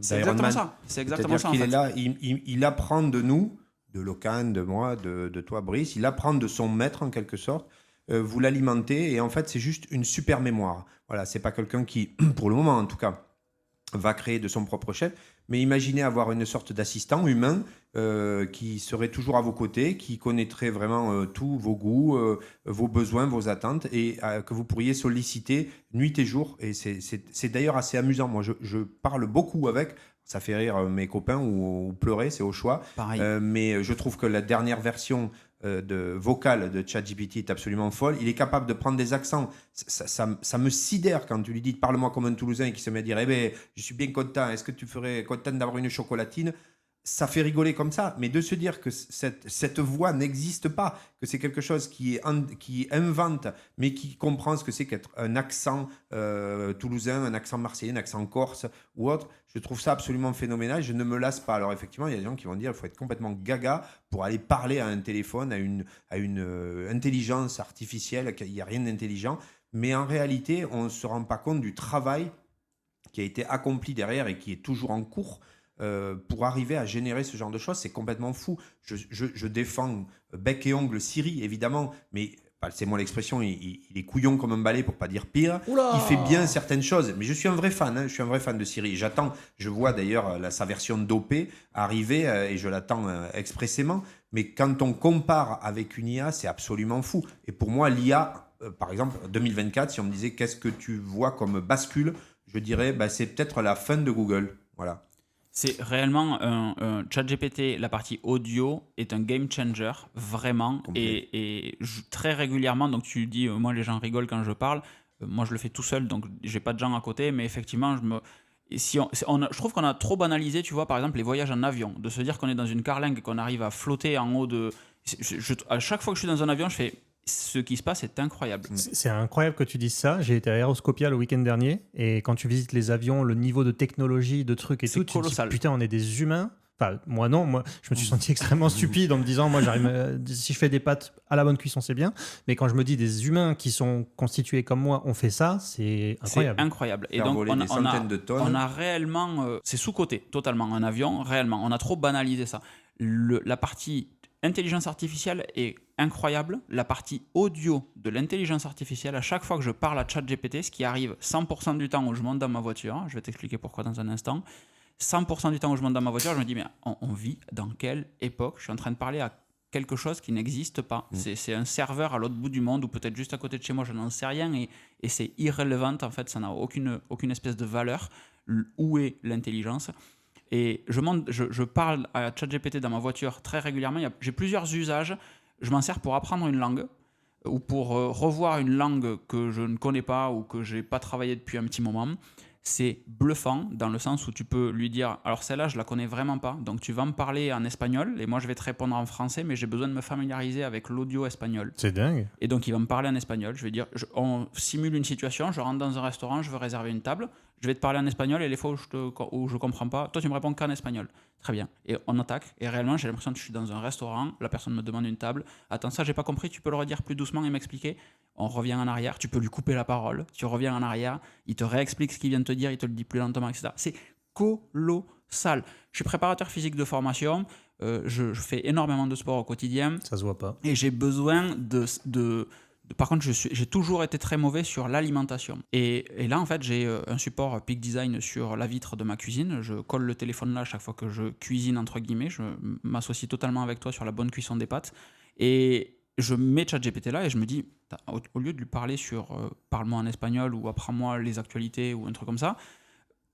Speaker 4: C'est exactement ça. C'est exactement ça.
Speaker 3: Il est là, il apprend de nous, de Locan, de moi, de toi, Brice. Il apprend de son maître en quelque sorte. Vous l'alimentez et en fait, c'est juste une super mémoire. Voilà, c'est pas quelqu'un qui, pour le moment en tout cas, va créer de son propre chef. Mais imaginez avoir une sorte d'assistant humain qui serait toujours à vos côtés, qui connaîtrait vraiment tous vos goûts, vos besoins, vos attentes et que vous pourriez solliciter nuit et jour. Et c'est d'ailleurs assez amusant. Moi, je parle beaucoup avec. Ça fait rire mes copains ou pleurer, c'est au choix.
Speaker 4: Pareil.
Speaker 3: Mais je trouve que la dernière version de vocale de ChatGPT est absolument folle. Il est capable de prendre des accents. Ça me sidère quand tu lui dis parle-moi comme un Toulousain et qu'il se met à dire eh ben, je suis bien content, est-ce que tu ferais content d'avoir une chocolatine? Ça fait rigoler comme ça, mais de se dire que cette voix n'existe pas, que c'est quelque chose qui invente, mais qui comprend ce que c'est qu'être un accent toulousain, un accent marseillais, un accent corse ou autre, je trouve ça absolument phénoménal. Je ne me lasse pas. Alors effectivement, il y a des gens qui vont dire qu'il faut être complètement gaga pour aller parler à un téléphone, à une intelligence artificielle, qu'il n'y a rien d'intelligent. Mais en réalité, on ne se rend pas compte du travail qui a été accompli derrière et qui est toujours en cours. Pour arriver à générer ce genre de choses, c'est complètement fou. Je défends bec et ongle Siri, évidemment, mais c'est moi l'expression, il est couillon comme un balai pour pas dire pire.
Speaker 2: Oula,
Speaker 3: il fait bien certaines choses, mais je suis un vrai fan, je suis un vrai fan de Siri. Je vois d'ailleurs sa version dopée arriver et je l'attends expressément, mais quand on compare avec une IA, c'est absolument fou. Et pour moi, l'IA, par exemple, 2024, si on me disait qu'est-ce que tu vois comme bascule, je dirais c'est peut-être la fin de Google. Voilà.
Speaker 4: C'est réellement un ChatGPT, la partie audio est un game changer, vraiment. Et très régulièrement, donc tu dis, moi les gens rigolent quand je parle, moi je le fais tout seul, donc j'ai pas de gens à côté, mais effectivement, je trouve qu'on a trop banalisé, tu vois, par exemple, les voyages en avion, de se dire qu'on est dans une carlingue et qu'on arrive à flotter en haut de... à chaque fois que je suis dans un avion, je fais... Ce qui se passe est incroyable.
Speaker 2: C'est incroyable que tu dises ça. J'ai été à Aeroscopia le week-end dernier et quand tu visites les avions, le niveau de technologie, de trucs et tout, tu te dis putain, on est des humains. Enfin, moi non, moi je me suis senti extrêmement stupide en me disant moi j'arrive, si je fais des pâtes à la bonne cuisson c'est bien, mais quand je me dis des humains qui sont constitués comme moi ont fait ça, c'est incroyable.
Speaker 4: C'est incroyable. Et donc on a réellement, c'est sous-coté totalement un avion, réellement. On a trop banalisé ça. La partie intelligence artificielle est incroyable. La partie audio de l'intelligence artificielle, à chaque fois que je parle à ChatGPT, ce qui arrive 100% du temps où je monte dans ma voiture, je vais t'expliquer pourquoi dans un instant, 100% du temps où je monte dans ma voiture, je me dis mais on vit dans quelle époque? Je suis en train de parler à quelque chose qui n'existe pas. C'est un serveur à l'autre bout du monde ou peut-être juste à côté de chez moi, je n'en sais rien et c'est irrelevant en fait, ça n'a aucune espèce de valeur. Où est l'intelligence? Et je parle à ChatGPT dans ma voiture très régulièrement. J'ai plusieurs usages. Je m'en sers pour apprendre une langue ou pour revoir une langue que je ne connais pas ou que je n'ai pas travaillé depuis un petit moment. C'est bluffant dans le sens où tu peux lui dire alors celle-là je la connais vraiment pas, donc tu vas me parler en espagnol et moi je vais te répondre en français, mais j'ai besoin de me familiariser avec l'audio espagnol.
Speaker 2: C'est dingue.
Speaker 4: Et donc il va me parler en espagnol, je vais dire on simule une situation, je rentre dans un restaurant, je veux réserver une table, je vais te parler en espagnol et les fois où je comprends pas, toi tu me réponds qu'en espagnol. Très bien. Et on attaque et réellement j'ai l'impression que je suis dans un restaurant, la personne me demande une table, attends ça j'ai pas compris, tu peux le redire plus doucement et m'expliquer? On revient en arrière, tu peux lui couper la parole, tu reviens en arrière, il te réexplique ce qu'il vient de te dire, il te le dit plus lentement, etc. C'est colossal. Je suis préparateur physique de formation, je fais énormément de sport au quotidien.
Speaker 2: Ça se voit pas.
Speaker 4: Et j'ai besoin par contre, j'ai toujours été très mauvais sur l'alimentation. Et là, en fait, j'ai un support Peak Design sur la vitre de ma cuisine. Je colle le téléphone là chaque fois que je cuisine, entre guillemets. Je m'associe totalement avec toi sur la bonne cuisson des pâtes. Et je mets ChatGPT là et je me dis, au lieu de lui parler sur parle-moi en espagnol ou apprends-moi les actualités ou un truc comme ça,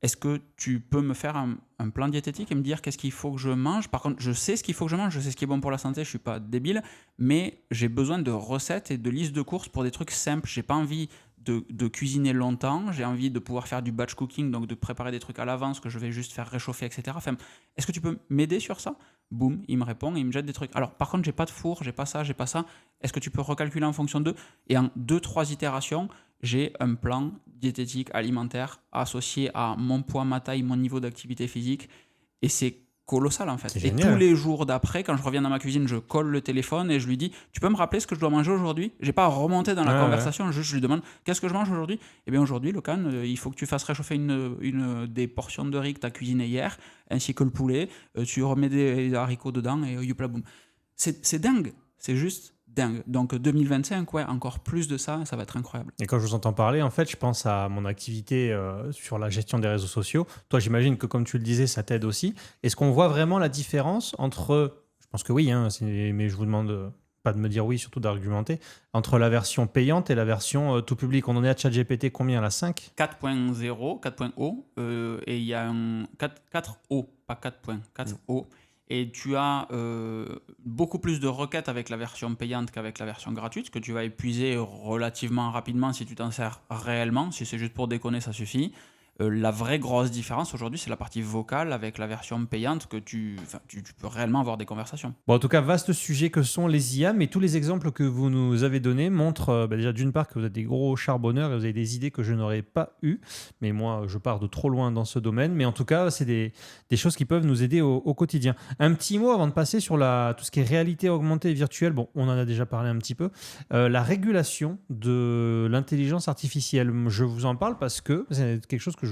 Speaker 4: est-ce que tu peux me faire un plan diététique et me dire qu'est-ce qu'il faut que je mange? Par contre, je sais ce qu'il faut que je mange, je sais ce qui est bon pour la santé, je suis pas débile, mais j'ai besoin de recettes et de listes de courses pour des trucs simples. J'ai pas envie de cuisiner longtemps, j'ai envie de pouvoir faire du batch cooking, donc de préparer des trucs à l'avance que je vais juste faire réchauffer, etc. Enfin, est-ce que tu peux m'aider sur ça? Boum, il me répond et il me jette des trucs. Alors, par contre, j'ai pas de four, j'ai pas ça, j'ai pas ça. Est-ce que tu peux recalculer en fonction d'eux? Et en 2-3 itérations, j'ai un plan diététique alimentaire associé à mon poids, ma taille, mon niveau d'activité physique. Et c'est colossal en fait.
Speaker 2: C'est
Speaker 4: et
Speaker 2: génial.
Speaker 4: tous les jours d'après, quand je reviens dans ma cuisine, je colle le téléphone et je lui dis tu peux me rappeler ce que je dois manger aujourd'hui? J'ai pas à remonter dans la conversation, juste je lui demande qu'est-ce que je mange aujourd'hui? Eh bien aujourd'hui, Locan, il faut que tu fasses réchauffer des portions de riz que tu as cuisiné hier, ainsi que le poulet. Tu remets des haricots dedans et youpla boum. C'est dingue, c'est juste dingue. Donc 2025, ouais, encore plus de ça, ça va être incroyable.
Speaker 2: Et quand je vous entends parler, en fait, je pense à mon activité sur la gestion des réseaux sociaux. Toi, j'imagine que comme tu le disais, ça t'aide aussi. Est-ce qu'on voit vraiment la différence entre, je pense que oui, hein, mais je vous demande pas de me dire oui, surtout d'argumenter, entre la version payante et la version tout public? On en est à ChatGPT combien, la 5?
Speaker 4: 4.0, 4.0, et il y a un 4O, pas 4.4O. Et tu as beaucoup plus de requêtes avec la version payante qu'avec la version gratuite, que tu vas épuiser relativement rapidement si tu t'en sers réellement. Si c'est juste pour déconner, ça suffit. La vraie grosse différence aujourd'hui, c'est la partie vocale avec la version payante que tu peux réellement avoir des conversations.
Speaker 2: Bon, en tout cas, vaste sujet que sont les IA, mais tous les exemples que vous nous avez donnés montrent déjà d'une part que vous êtes des gros charbonneurs et vous avez des idées que je n'aurais pas eues. Mais moi, je pars de trop loin dans ce domaine. Mais en tout cas, c'est des choses qui peuvent nous aider au quotidien. Un petit mot avant de passer sur tout ce qui est réalité augmentée et virtuelle. Bon, on en a déjà parlé un petit peu. La régulation de l'intelligence artificielle. Je vous en parle parce que c'est quelque chose que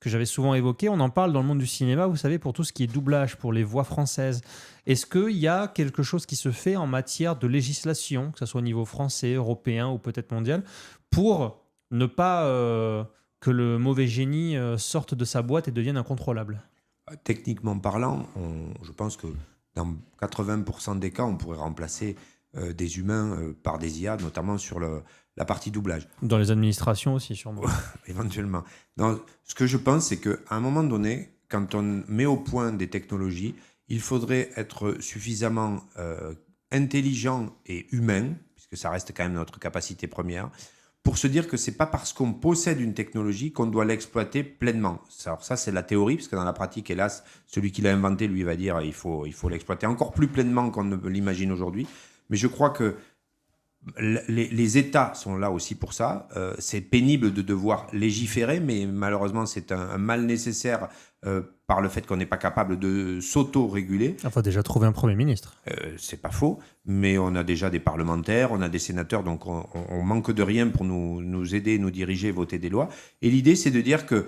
Speaker 2: j'avais souvent évoqué. On en parle dans le monde du cinéma, vous savez, pour tout ce qui est doublage, pour les voix françaises. Est-ce qu'il y a quelque chose qui se fait en matière de législation, que ce soit au niveau français, européen ou peut-être mondial, pour ne pas que le mauvais génie sorte de sa boîte et devienne incontrôlable?
Speaker 3: Techniquement parlant, je pense que dans 80% des cas, on pourrait remplacer des humains par des IA, notamment sur la partie doublage.
Speaker 2: Dans les administrations aussi, sûrement.
Speaker 3: Éventuellement. Non, ce que je pense, c'est qu'à un moment donné, quand on met au point des technologies, il faudrait être suffisamment intelligent et humain, puisque ça reste quand même notre capacité première, pour se dire que ce n'est pas parce qu'on possède une technologie qu'on doit l'exploiter pleinement. Alors ça, c'est la théorie, parce que dans la pratique, hélas, celui qui l'a inventé, lui, va dire qu'il faut l'exploiter encore plus pleinement qu'on ne l'imagine aujourd'hui. Mais je crois que les États sont là aussi pour ça. C'est pénible de devoir légiférer, mais malheureusement, c'est un mal nécessaire par le fait qu'on n'est pas capable de s'auto-réguler.
Speaker 2: Il faut déjà trouver un Premier ministre.
Speaker 3: C'est pas faux, mais on a déjà des parlementaires, on a des sénateurs, donc on manque de rien pour nous aider, nous diriger, voter des lois. Et l'idée, c'est de dire que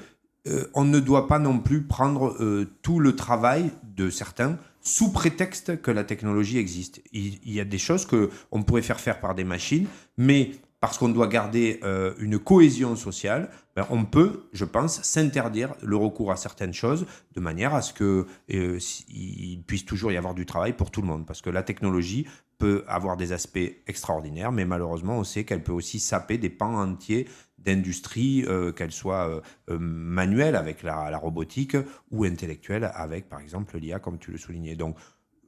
Speaker 3: on ne doit pas non plus prendre tout le travail de certains sous prétexte que la technologie existe. Il y a des choses qu'on pourrait faire par des machines, mais parce qu'on doit garder une cohésion sociale, on peut, je pense, s'interdire le recours à certaines choses de manière à ce qu'il puisse toujours y avoir du travail pour tout le monde. Parce que la technologie peut avoir des aspects extraordinaires, mais malheureusement, on sait qu'elle peut aussi saper des pans entiers d'industrie, qu'elle soit manuelle avec la robotique ou intellectuelle avec, par exemple, l'IA, comme tu le soulignais. Donc,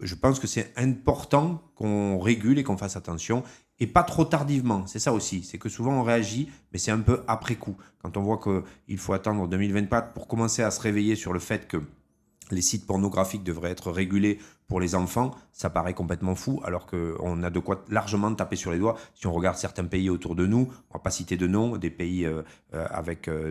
Speaker 3: je pense que c'est important qu'on régule et qu'on fasse attention, et pas trop tardivement. C'est ça aussi, c'est que souvent on réagit, mais c'est un peu après coup. Quand on voit qu'il faut attendre 2024 pour commencer à se réveiller sur le fait que les sites pornographiques devraient être régulés pour les enfants, ça paraît complètement fou, alors qu'on a de quoi largement taper sur les doigts. Si on regarde certains pays autour de nous, on ne va pas citer de noms, des pays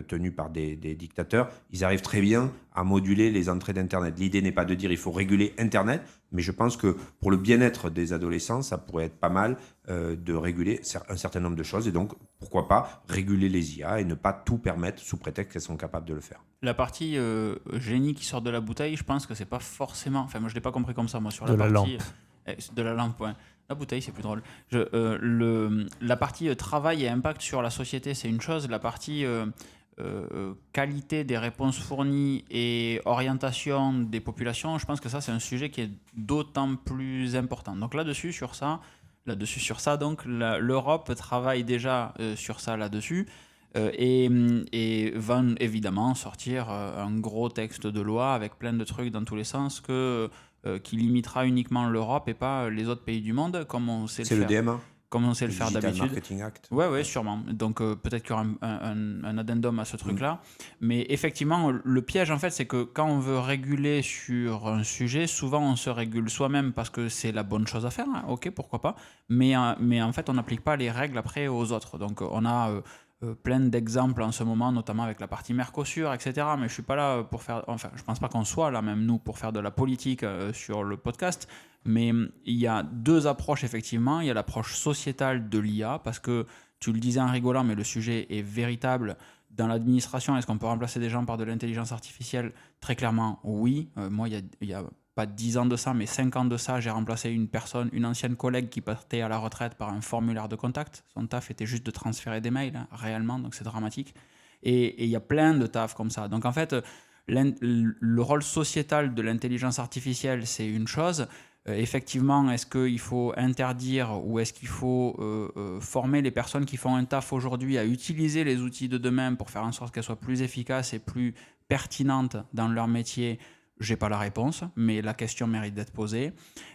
Speaker 3: tenus par des dictateurs, ils arrivent très bien à moduler les entrées d'Internet. L'idée n'est pas de dire il faut réguler Internet, mais je pense que pour le bien-être des adolescents, ça pourrait être pas mal de réguler un certain nombre de choses, et donc pourquoi pas réguler les IA et ne pas tout permettre sous prétexte qu'elles sont capables de le faire.
Speaker 4: La partie génie qui sort de la bouteille, je pense que c'est pas forcément. Enfin, moi je l'ai pas compris comme ça, moi, sur
Speaker 2: De la
Speaker 4: partie. De la lampe, ouais. La bouteille, c'est plus drôle. La partie travail et impact sur la société, c'est une chose. La partie qualité des réponses fournies et orientation des populations, je pense que ça, c'est un sujet qui est d'autant plus important. Donc là-dessus, sur ça, donc l'Europe travaille déjà sur ça là-dessus. Et va évidemment sortir un gros texte de loi avec plein de trucs dans tous les sens qui limitera uniquement l'Europe et pas les autres pays du monde, comme on sait le faire.
Speaker 3: C'est le DMA,
Speaker 4: comme on sait le faire
Speaker 3: Digital
Speaker 4: d'habitude.
Speaker 3: Marketing Act.
Speaker 4: Ouais, sûrement. Donc peut-être qu'il y aura un addendum à ce truc-là. Mais effectivement, le piège, en fait, c'est que quand on veut réguler sur un sujet, souvent on se régule soi-même parce que c'est la bonne chose à faire. Hein. Ok, pourquoi pas. Mais en fait, on n'applique pas les règles après aux autres. Donc on a plein d'exemples en ce moment, notamment avec la partie Mercosur, etc. Mais je suis pas là pour faire... Enfin, je pense pas qu'on soit là, même nous, pour faire de la politique sur le podcast. Mais il y a deux approches, effectivement. Il y a l'approche sociétale de l'IA, parce que tu le disais en rigolant, mais le sujet est véritable. Dans l'administration, est-ce qu'on peut remplacer des gens par de l'intelligence artificielle ? Très clairement, oui. Moi, il y a pas 10 ans de ça, mais 5 ans de ça, j'ai remplacé une ancienne collègue qui partait à la retraite par un formulaire de contact. Son taf était juste de transférer des mails, hein, réellement, donc c'est dramatique. Et il y a plein de tafs comme ça. Donc en fait, le rôle sociétal de l'intelligence artificielle, c'est une chose. Effectivement, est-ce qu'il faut interdire ou est-ce qu'il faut former les personnes qui font un taf aujourd'hui à utiliser les outils de demain pour faire en sorte qu'elles soient plus efficaces et plus pertinentes dans leur métier ? J'ai pas la réponse, mais la question mérite d'être posée.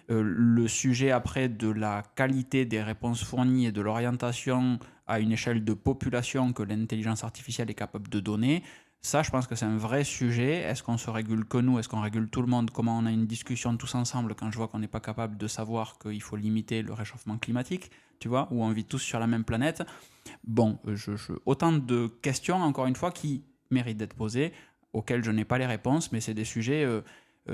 Speaker 4: Le sujet après de la qualité des réponses fournies et de l'orientation à une échelle de population que l'intelligence artificielle est capable de donner, ça, je pense que c'est un vrai sujet. Est-ce qu'on se régule que nous ? Est-ce qu'on régule tout le monde ? Comment on a une discussion tous ensemble quand je vois qu'on n'est pas capable de savoir qu'il faut limiter le réchauffement climatique, tu vois, où on vit tous sur la même planète ? Bon, autant de questions, encore une fois, qui méritent d'être posées, auxquelles je n'ai pas les réponses, mais c'est des sujets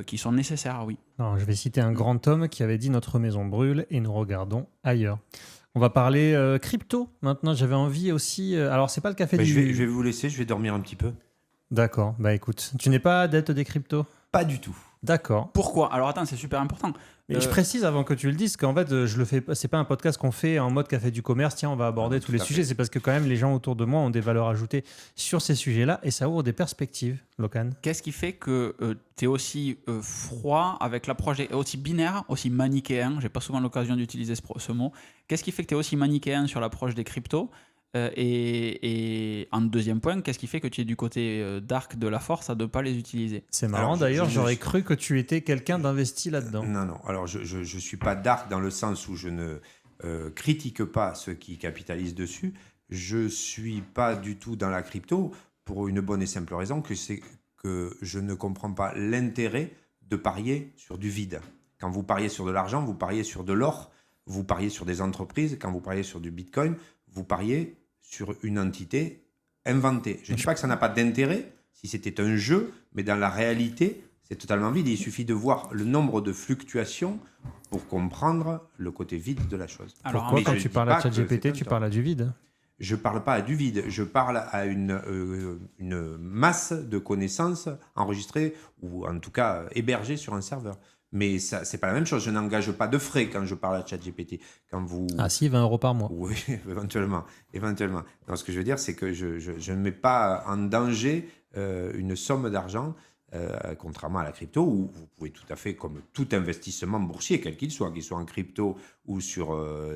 Speaker 4: qui sont nécessaires, oui.
Speaker 2: Alors, je vais citer un grand homme qui avait dit « Notre maison brûle et nous regardons ailleurs ». On va parler crypto maintenant. J'avais envie aussi... alors, c'est pas le café du...
Speaker 3: Je vais vous laisser, je vais dormir un petit peu.
Speaker 2: D'accord, bah écoute, tu n'es pas adepte des cryptos ?
Speaker 3: Pas du tout.
Speaker 2: D'accord.
Speaker 4: Pourquoi ? Alors attends, c'est super important.
Speaker 2: Mais je précise avant que tu le dises qu'en fait, je le fais. C'est pas un podcast qu'on fait en mode café du commerce. Tiens, on va aborder tous les sujets. C'est parce que quand même, les gens autour de moi ont des valeurs ajoutées sur ces sujets-là et ça ouvre des perspectives. Locan.
Speaker 4: Qu'est-ce qui fait que tu es aussi froid avec l'approche, aussi binaire, aussi manichéen ? J'ai pas souvent l'occasion d'utiliser ce mot. Qu'est-ce qui fait que tu es aussi manichéen sur l'approche des cryptos ? Et en deuxième point, qu'est-ce qui fait que tu es du côté dark de la force à ne pas les utiliser ?
Speaker 2: C'est marrant d'ailleurs, j'aurais cru que tu étais quelqu'un d'investi là-dedans.
Speaker 3: Non. Alors, je suis pas dark dans le sens où je ne critique pas ceux qui capitalisent dessus. Je suis pas du tout dans la crypto pour une bonne et simple raison, que c'est que je ne comprends pas l'intérêt de parier sur du vide. Quand vous pariez sur de l'argent, vous pariez sur de l'or, vous pariez sur des entreprises. Quand vous pariez sur du bitcoin, vous pariez sur une entité inventée. Je ne dis pas que ça n'a pas d'intérêt si c'était un jeu, mais dans la réalité, c'est totalement vide. Il suffit de voir le nombre de fluctuations pour comprendre le côté vide de la chose.
Speaker 2: Alors, pourquoi, quand tu parles à ChatGPT, tu parles à du vide ?
Speaker 3: Je ne parle pas à du vide, je parle à une masse de connaissances enregistrées ou en tout cas hébergées sur un serveur. Mais ça, c'est pas la même chose. Je n'engage pas de frais quand je parle à ChatGPT. Quand vous...
Speaker 2: Ah si, 20 € par mois.
Speaker 3: Oui, éventuellement. Donc, ce que je veux dire, c'est que je ne mets pas en danger une somme d'argent, contrairement à la crypto, où vous pouvez tout à fait, comme tout investissement boursier, quel qu'il soit en crypto ou sur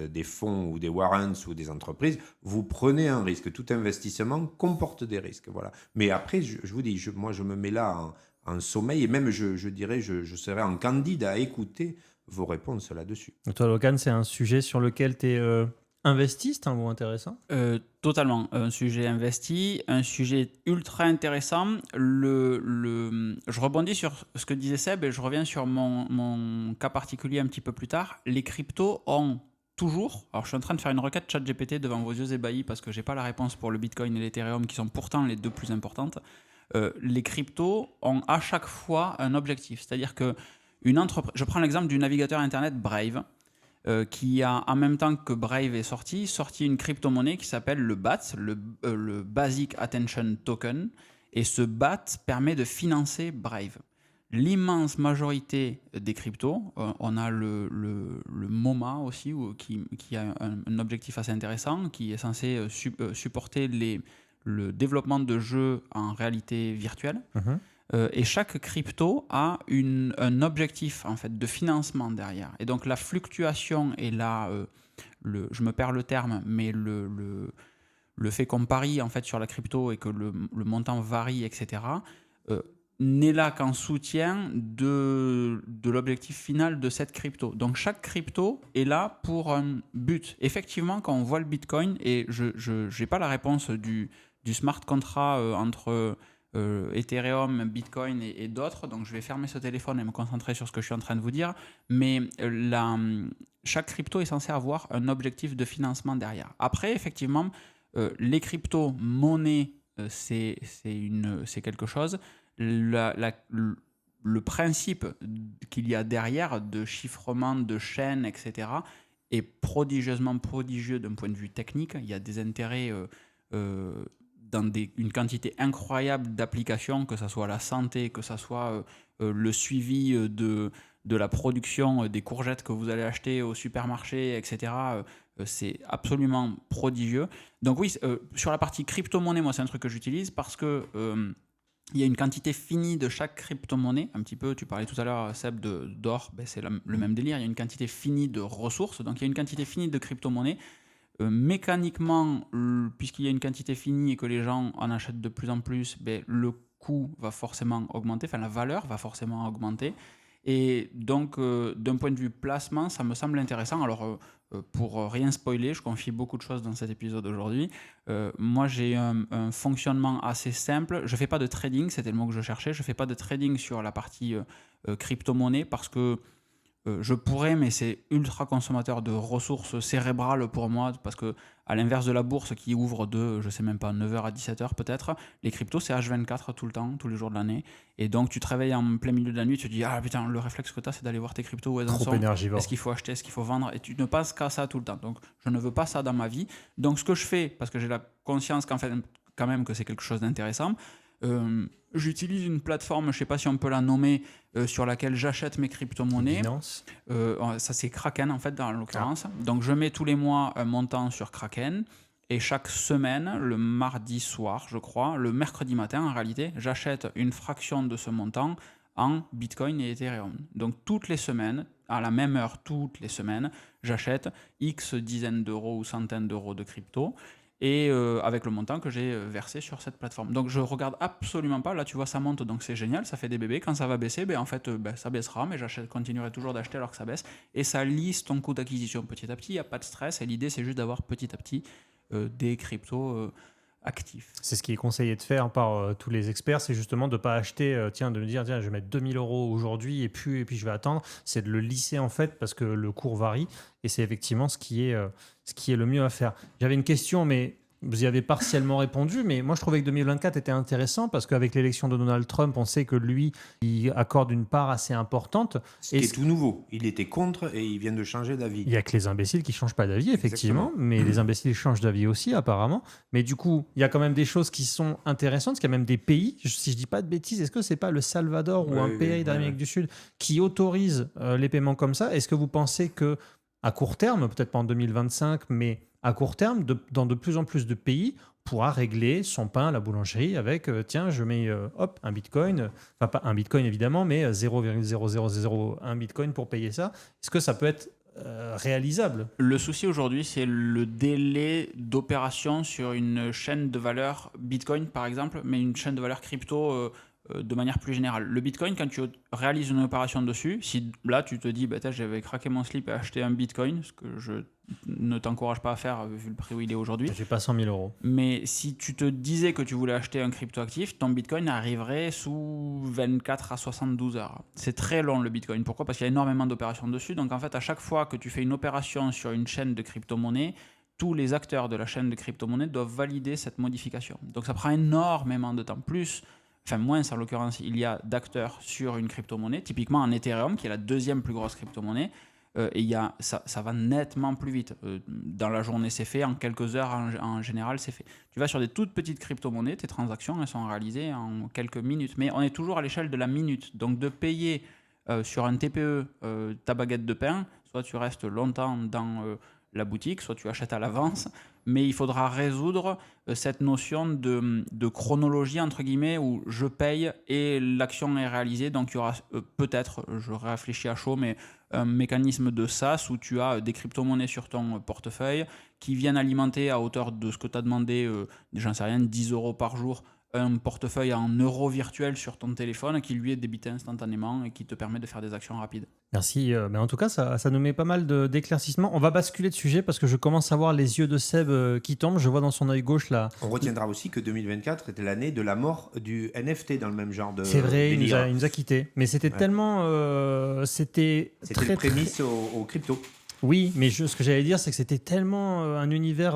Speaker 3: des fonds ou des warrants ou des entreprises, vous prenez un risque. Tout investissement comporte des risques. Voilà. Mais après, je vous dis, moi, je me mets là en sommeil et même, je dirais, je serais en candide à écouter vos réponses là-dessus.
Speaker 2: Et toi, Logan, c'est un sujet sur lequel tu es investi, c'est un mot intéressant.
Speaker 4: Totalement, un sujet investi, un sujet ultra intéressant. Je rebondis sur ce que disait Seb et je reviens sur mon cas particulier un petit peu plus tard. Les cryptos ont toujours, alors je suis en train de faire une requête ChatGPT devant vos yeux ébahis parce que j'ai pas la réponse pour le Bitcoin et l'Ethereum qui sont pourtant les deux plus importantes. Les cryptos ont à chaque fois un objectif, c'est-à-dire que une entreprise, je prends l'exemple du navigateur internet Brave. Qui a, en même temps que Brave est sorti une crypto-monnaie qui s'appelle le BAT, le Basic Attention Token. Et ce BAT permet de financer Brave. L'immense majorité des cryptos, on a le MoMA aussi, qui a un objectif assez intéressant, qui est censé supporter le développement de jeux en réalité virtuelle. Et chaque crypto a un objectif en fait, de financement derrière. Et donc la fluctuation et je me perds le terme, mais le fait qu'on parie en fait, sur la crypto et que le montant varie, etc., n'est là qu'en soutien de l'objectif final de cette crypto. Donc chaque crypto est là pour un but. Effectivement, quand on voit le Bitcoin, et je n'ai pas la réponse du smart contract entre... Ethereum, Bitcoin et d'autres, donc je vais fermer ce téléphone et me concentrer sur ce que je suis en train de vous dire, mais chaque crypto est censé avoir un objectif de financement derrière. Après, effectivement, les crypto-monnaies, c'est quelque chose. Le principe qu'il y a derrière de chiffrement de chaînes, etc., est prodigieusement prodigieux d'un point de vue technique. Il y a des intérêts... dans une quantité incroyable d'applications, que ce soit la santé, que ce soit le suivi de la production des courgettes que vous allez acheter au supermarché, etc. C'est absolument prodigieux. Donc oui, sur la partie crypto-monnaie, moi c'est un truc que j'utilise parce que il y a une quantité finie de chaque crypto-monnaie. Un petit peu, tu parlais tout à l'heure, Seb, d'or, ben, c'est le même délire. Il y a une quantité finie de ressources, donc il y a une quantité finie de crypto-monnaie. Mécaniquement, puisqu'il y a une quantité finie et que les gens en achètent de plus en plus, ben, le coût va forcément augmenter, enfin la valeur va forcément augmenter. Et donc, d'un point de vue placement, ça me semble intéressant. Alors, pour rien spoiler, je confie beaucoup de choses dans cet épisode aujourd'hui. Moi, j'ai un fonctionnement assez simple. Je ne fais pas de trading, c'était le mot que je cherchais. Je ne fais pas de trading sur la partie crypto-monnaie parce que je pourrais, mais c'est ultra consommateur de ressources cérébrales pour moi, parce que à l'inverse de la bourse qui ouvre de, je sais même pas, 9h à 17h peut-être, les cryptos c'est H24 tout le temps, tous les jours de l'année. Et donc tu te réveilles en plein milieu de la nuit, tu te dis, ah putain, le réflexe que tu as c'est d'aller voir tes cryptos où elles en sont.
Speaker 2: Énergivore.
Speaker 4: Est-ce qu'il faut acheter, est-ce qu'il faut vendre, et tu ne penses qu'à ça tout le temps. Donc je ne veux pas ça dans ma vie. Donc ce que je fais, parce que j'ai la conscience qu'en fait, quand même que c'est quelque chose d'intéressant, j'utilise une plateforme, je ne sais pas si on peut la nommer, sur laquelle j'achète mes crypto-monnaies. Ça c'est Kraken en fait dans l'occurrence. Donc je mets tous les mois un montant sur Kraken et chaque semaine, le mardi soir je crois, le mercredi matin en réalité, j'achète une fraction de ce montant en Bitcoin et Ethereum. Donc toutes les semaines, à la même heure, toutes les semaines, j'achète X dizaines d'euros ou centaines d'euros de crypto. Et avec le montant que j'ai versé sur cette plateforme. Donc je regarde absolument pas, là tu vois ça monte, donc c'est génial, ça fait des bébés. Quand ça va baisser, en fait ça baissera, mais continuerai toujours d'acheter alors que ça baisse. Et ça lisse ton coût d'acquisition petit à petit, il n'y a pas de stress, et l'idée c'est juste d'avoir petit à petit des cryptos actifs.
Speaker 2: C'est ce qui est conseillé de faire par tous les experts, c'est justement de ne pas acheter, de me dire, tiens, je vais mettre 2000 € aujourd'hui et puis je vais attendre. C'est de le lisser en fait parce que le cours varie et c'est effectivement ce qui est le mieux à faire. J'avais une question, mais vous y avez partiellement répondu, mais moi je trouvais que 2024 était intéressant parce qu'avec l'élection de Donald Trump, on sait que lui, il accorde une part assez importante.
Speaker 3: Ce qui est tout nouveau. Il était contre et il vient de changer d'avis.
Speaker 2: Il n'y a que les imbéciles qui ne changent pas d'avis, effectivement,
Speaker 3: Exactement.
Speaker 2: mais les imbéciles changent d'avis aussi, apparemment. Mais du coup, il y a quand même des choses qui sont intéressantes, parce qu'il y a même des pays, si je ne dis pas de bêtises, est-ce que ce n'est pas le Salvador ou un pays d'Amérique du Sud qui autorise les paiements comme ça? Est-ce que vous pensez que à court terme, peut-être pas en 2025, mais à court terme, dans de plus en plus de pays, on pourra régler son pain à la boulangerie avec, tiens, je mets hop, un bitcoin, enfin pas un bitcoin évidemment, mais 0,0001 bitcoin pour payer ça. Est-ce que ça peut être réalisable?
Speaker 4: Le souci aujourd'hui, c'est le délai d'opération sur une chaîne de valeur Bitcoin, par exemple, mais une chaîne de valeur crypto de manière plus générale. Le Bitcoin, quand tu réalises une opération dessus, si là tu te dis, bah, j'avais craqué mon slip et acheté un Bitcoin, ce que je ne t'encourage pas à faire vu le prix où il est aujourd'hui.
Speaker 2: J'ai pas 100 000 euros.
Speaker 4: Mais si tu te disais que tu voulais acheter un cryptoactif, ton Bitcoin arriverait sous 24 à 72 heures. C'est très long le Bitcoin. Pourquoi? Parce qu'il y a énormément d'opérations dessus. Donc en fait, à chaque fois que tu fais une opération sur une chaîne de crypto-monnaie, tous les acteurs de la chaîne de crypto-monnaie doivent valider cette modification. Donc ça prend énormément de temps. Moins en l'occurrence, il y a d'acteurs sur une crypto-monnaie, typiquement en Ethereum, qui est la deuxième plus grosse crypto-monnaie. Et ça va nettement plus vite. Dans la journée, c'est fait. En quelques heures, en général, c'est fait. Tu vas sur des toutes petites crypto-monnaies, tes transactions, elles sont réalisées en quelques minutes. Mais on est toujours à l'échelle de la minute. Donc, de payer sur un TPE ta baguette de pain, soit tu restes longtemps dans la boutique, soit tu achètes à l'avance. Mais il faudra résoudre cette notion de chronologie, entre guillemets, où je paye et l'action est réalisée. Donc, il y aura peut-être, je réfléchis à chaud, mais un mécanisme de SaaS où tu as des crypto-monnaies sur ton portefeuille qui viennent alimenter à hauteur de ce que tu as demandé, j'en sais rien, 10 euros par jour, un portefeuille en euros virtuels sur ton téléphone qui lui est débité instantanément et qui te permet de faire des actions rapides.
Speaker 2: Merci. Mais en tout cas, ça nous met pas mal d'éclaircissements. On va basculer de sujet parce que je commence à voir les yeux de Seb qui tombent. Je vois dans son œil gauche là.
Speaker 3: On retiendra aussi que 2024 était l'année de la mort du NFT dans le même genre de.
Speaker 2: C'est vrai, il
Speaker 3: délire.
Speaker 2: nous a quittés. Mais c'était tellement. C'était
Speaker 3: C'était une prémisse au crypto.
Speaker 2: Oui, mais ce que j'allais dire, c'est que c'était tellement un univers.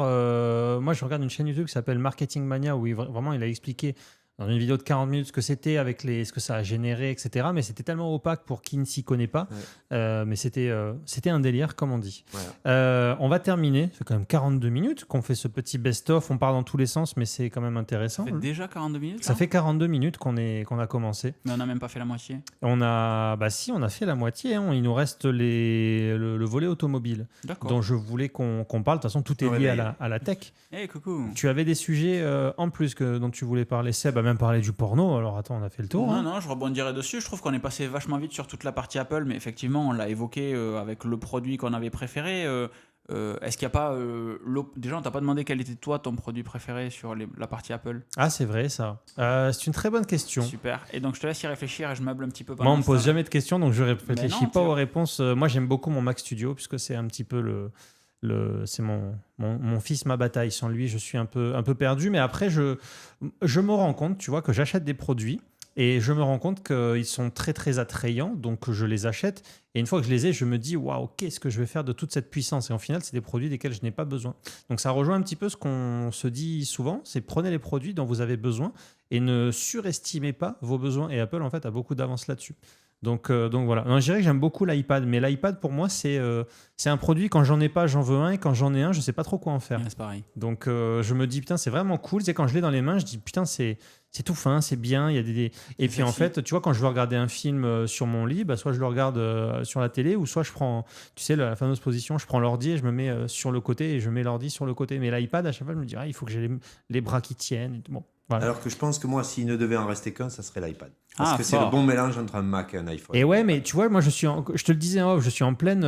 Speaker 2: Moi, je regarde une chaîne YouTube qui s'appelle Marketing Mania où vraiment il a expliqué dans une vidéo de 40 minutes ce que c'était, avec ce que ça a généré, etc. Mais c'était tellement opaque pour qui ne s'y connaît pas. Ouais. Mais c'était un délire, comme on dit. Voilà. On va terminer. Ça fait quand même 42 minutes qu'on fait ce petit best-of. On part dans tous les sens, mais c'est quand même intéressant.
Speaker 4: Ça fait déjà 42 minutes
Speaker 2: Ça fait 42 minutes qu'on a commencé.
Speaker 4: Mais on n'a même pas fait la moitié.
Speaker 2: On a fait la moitié. Hein. Il nous reste le volet automobile dont je voulais qu'on parle. De toute façon, tout est lié à la tech.
Speaker 4: Hey, coucou.
Speaker 2: Tu avais des sujets en plus dont tu voulais parler. Seb a même parlé du porno. Alors attends, on a fait le tour.
Speaker 4: Non, je rebondirai dessus. Je trouve qu'on est passé vachement vite sur toute la partie Apple, mais effectivement, on l'a évoqué avec le produit qu'on avait préféré. Est-ce qu'il n'y a pas... Déjà, on t'a pas demandé quel était toi ton produit préféré sur la partie Apple.
Speaker 2: Ah, c'est vrai ça. C'est une très bonne question.
Speaker 4: Super. Et donc, je te laisse y réfléchir et je meuble un petit peu pendant
Speaker 2: Moi, on me pose jamais de questions, donc je réfléchis pas aux réponses. Moi, j'aime beaucoup mon Mac Studio, puisque c'est un petit peu c'est mon fils, ma bataille. Sans lui, je suis un peu perdu. Mais après, je me rends compte, tu vois, que j'achète des produits et je me rends compte qu'ils sont très, très attrayants. Donc, je les achète. Et une fois que je les ai, je me dis, waouh, qu'est-ce que je vais faire de toute cette puissance? Et en final, c'est des produits desquels je n'ai pas besoin. Donc, ça rejoint un petit peu ce qu'on se dit souvent. C'est prenez les produits dont vous avez besoin et ne surestimez pas vos besoins. Et Apple, en fait, a beaucoup d'avance là-dessus. Donc voilà. Non, je dirais que j'aime beaucoup l'iPad, mais l'iPad pour moi c'est un produit, quand j'en ai pas, j'en veux un, et quand j'en ai un, je sais pas trop quoi en faire.
Speaker 4: Ouais, c'est pareil.
Speaker 2: Donc je me dis putain, c'est vraiment cool. C'est quand je l'ai dans les mains, je dis putain, c'est tout fin, c'est bien. Il y a et puis en fait, tu vois, quand je veux regarder un film sur mon lit, bah, soit je le regarde sur la télé, ou soit je prends, tu sais, la fameuse position, je prends l'ordi et je me mets sur le côté et je mets l'ordi sur le côté. Mais l'iPad, à chaque fois, je me dis il faut que j'ai les bras qui tiennent. Bon. Voilà.
Speaker 3: Alors que je pense que moi, s'il ne devait en rester qu'un, ça serait l'iPad. Parce que c'est le bon mélange entre un Mac et un iPhone.
Speaker 2: Et ouais, mais tu vois, moi, je te le disais en off, je suis en pleine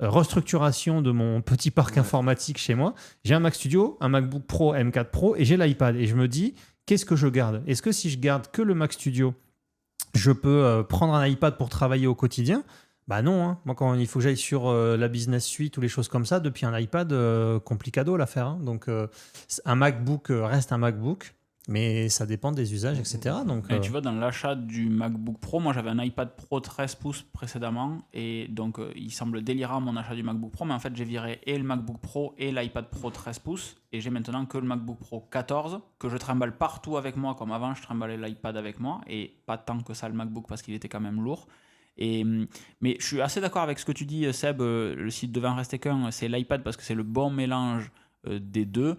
Speaker 2: restructuration de mon petit parc informatique chez moi. J'ai un Mac Studio, un MacBook Pro M4 Pro et j'ai l'iPad. Et je me dis, qu'est-ce que je garde? Est-ce que si je garde que le Mac Studio, je peux prendre un iPad pour travailler au quotidien? Bah non, hein. Moi quand il faut que j'aille sur la Business Suite ou les choses comme ça, depuis un iPad, complicado l'affaire. Hein. Donc un MacBook reste un MacBook. Mais ça dépend des usages, etc. Donc,
Speaker 4: Et tu vois, dans l'achat du MacBook Pro, moi j'avais un iPad Pro 13 pouces précédemment, et donc il semble délirant mon achat du MacBook Pro, mais en fait j'ai viré et le MacBook Pro et l'iPad Pro 13 pouces, et j'ai maintenant que le MacBook Pro 14, que je trimballe partout avec moi, comme avant je trimballais l'iPad avec moi, et pas tant que ça le MacBook parce qu'il était quand même lourd. Mais je suis assez d'accord avec ce que tu dis, Seb, le site devait en rester qu'un, c'est l'iPad parce que c'est le bon mélange des deux.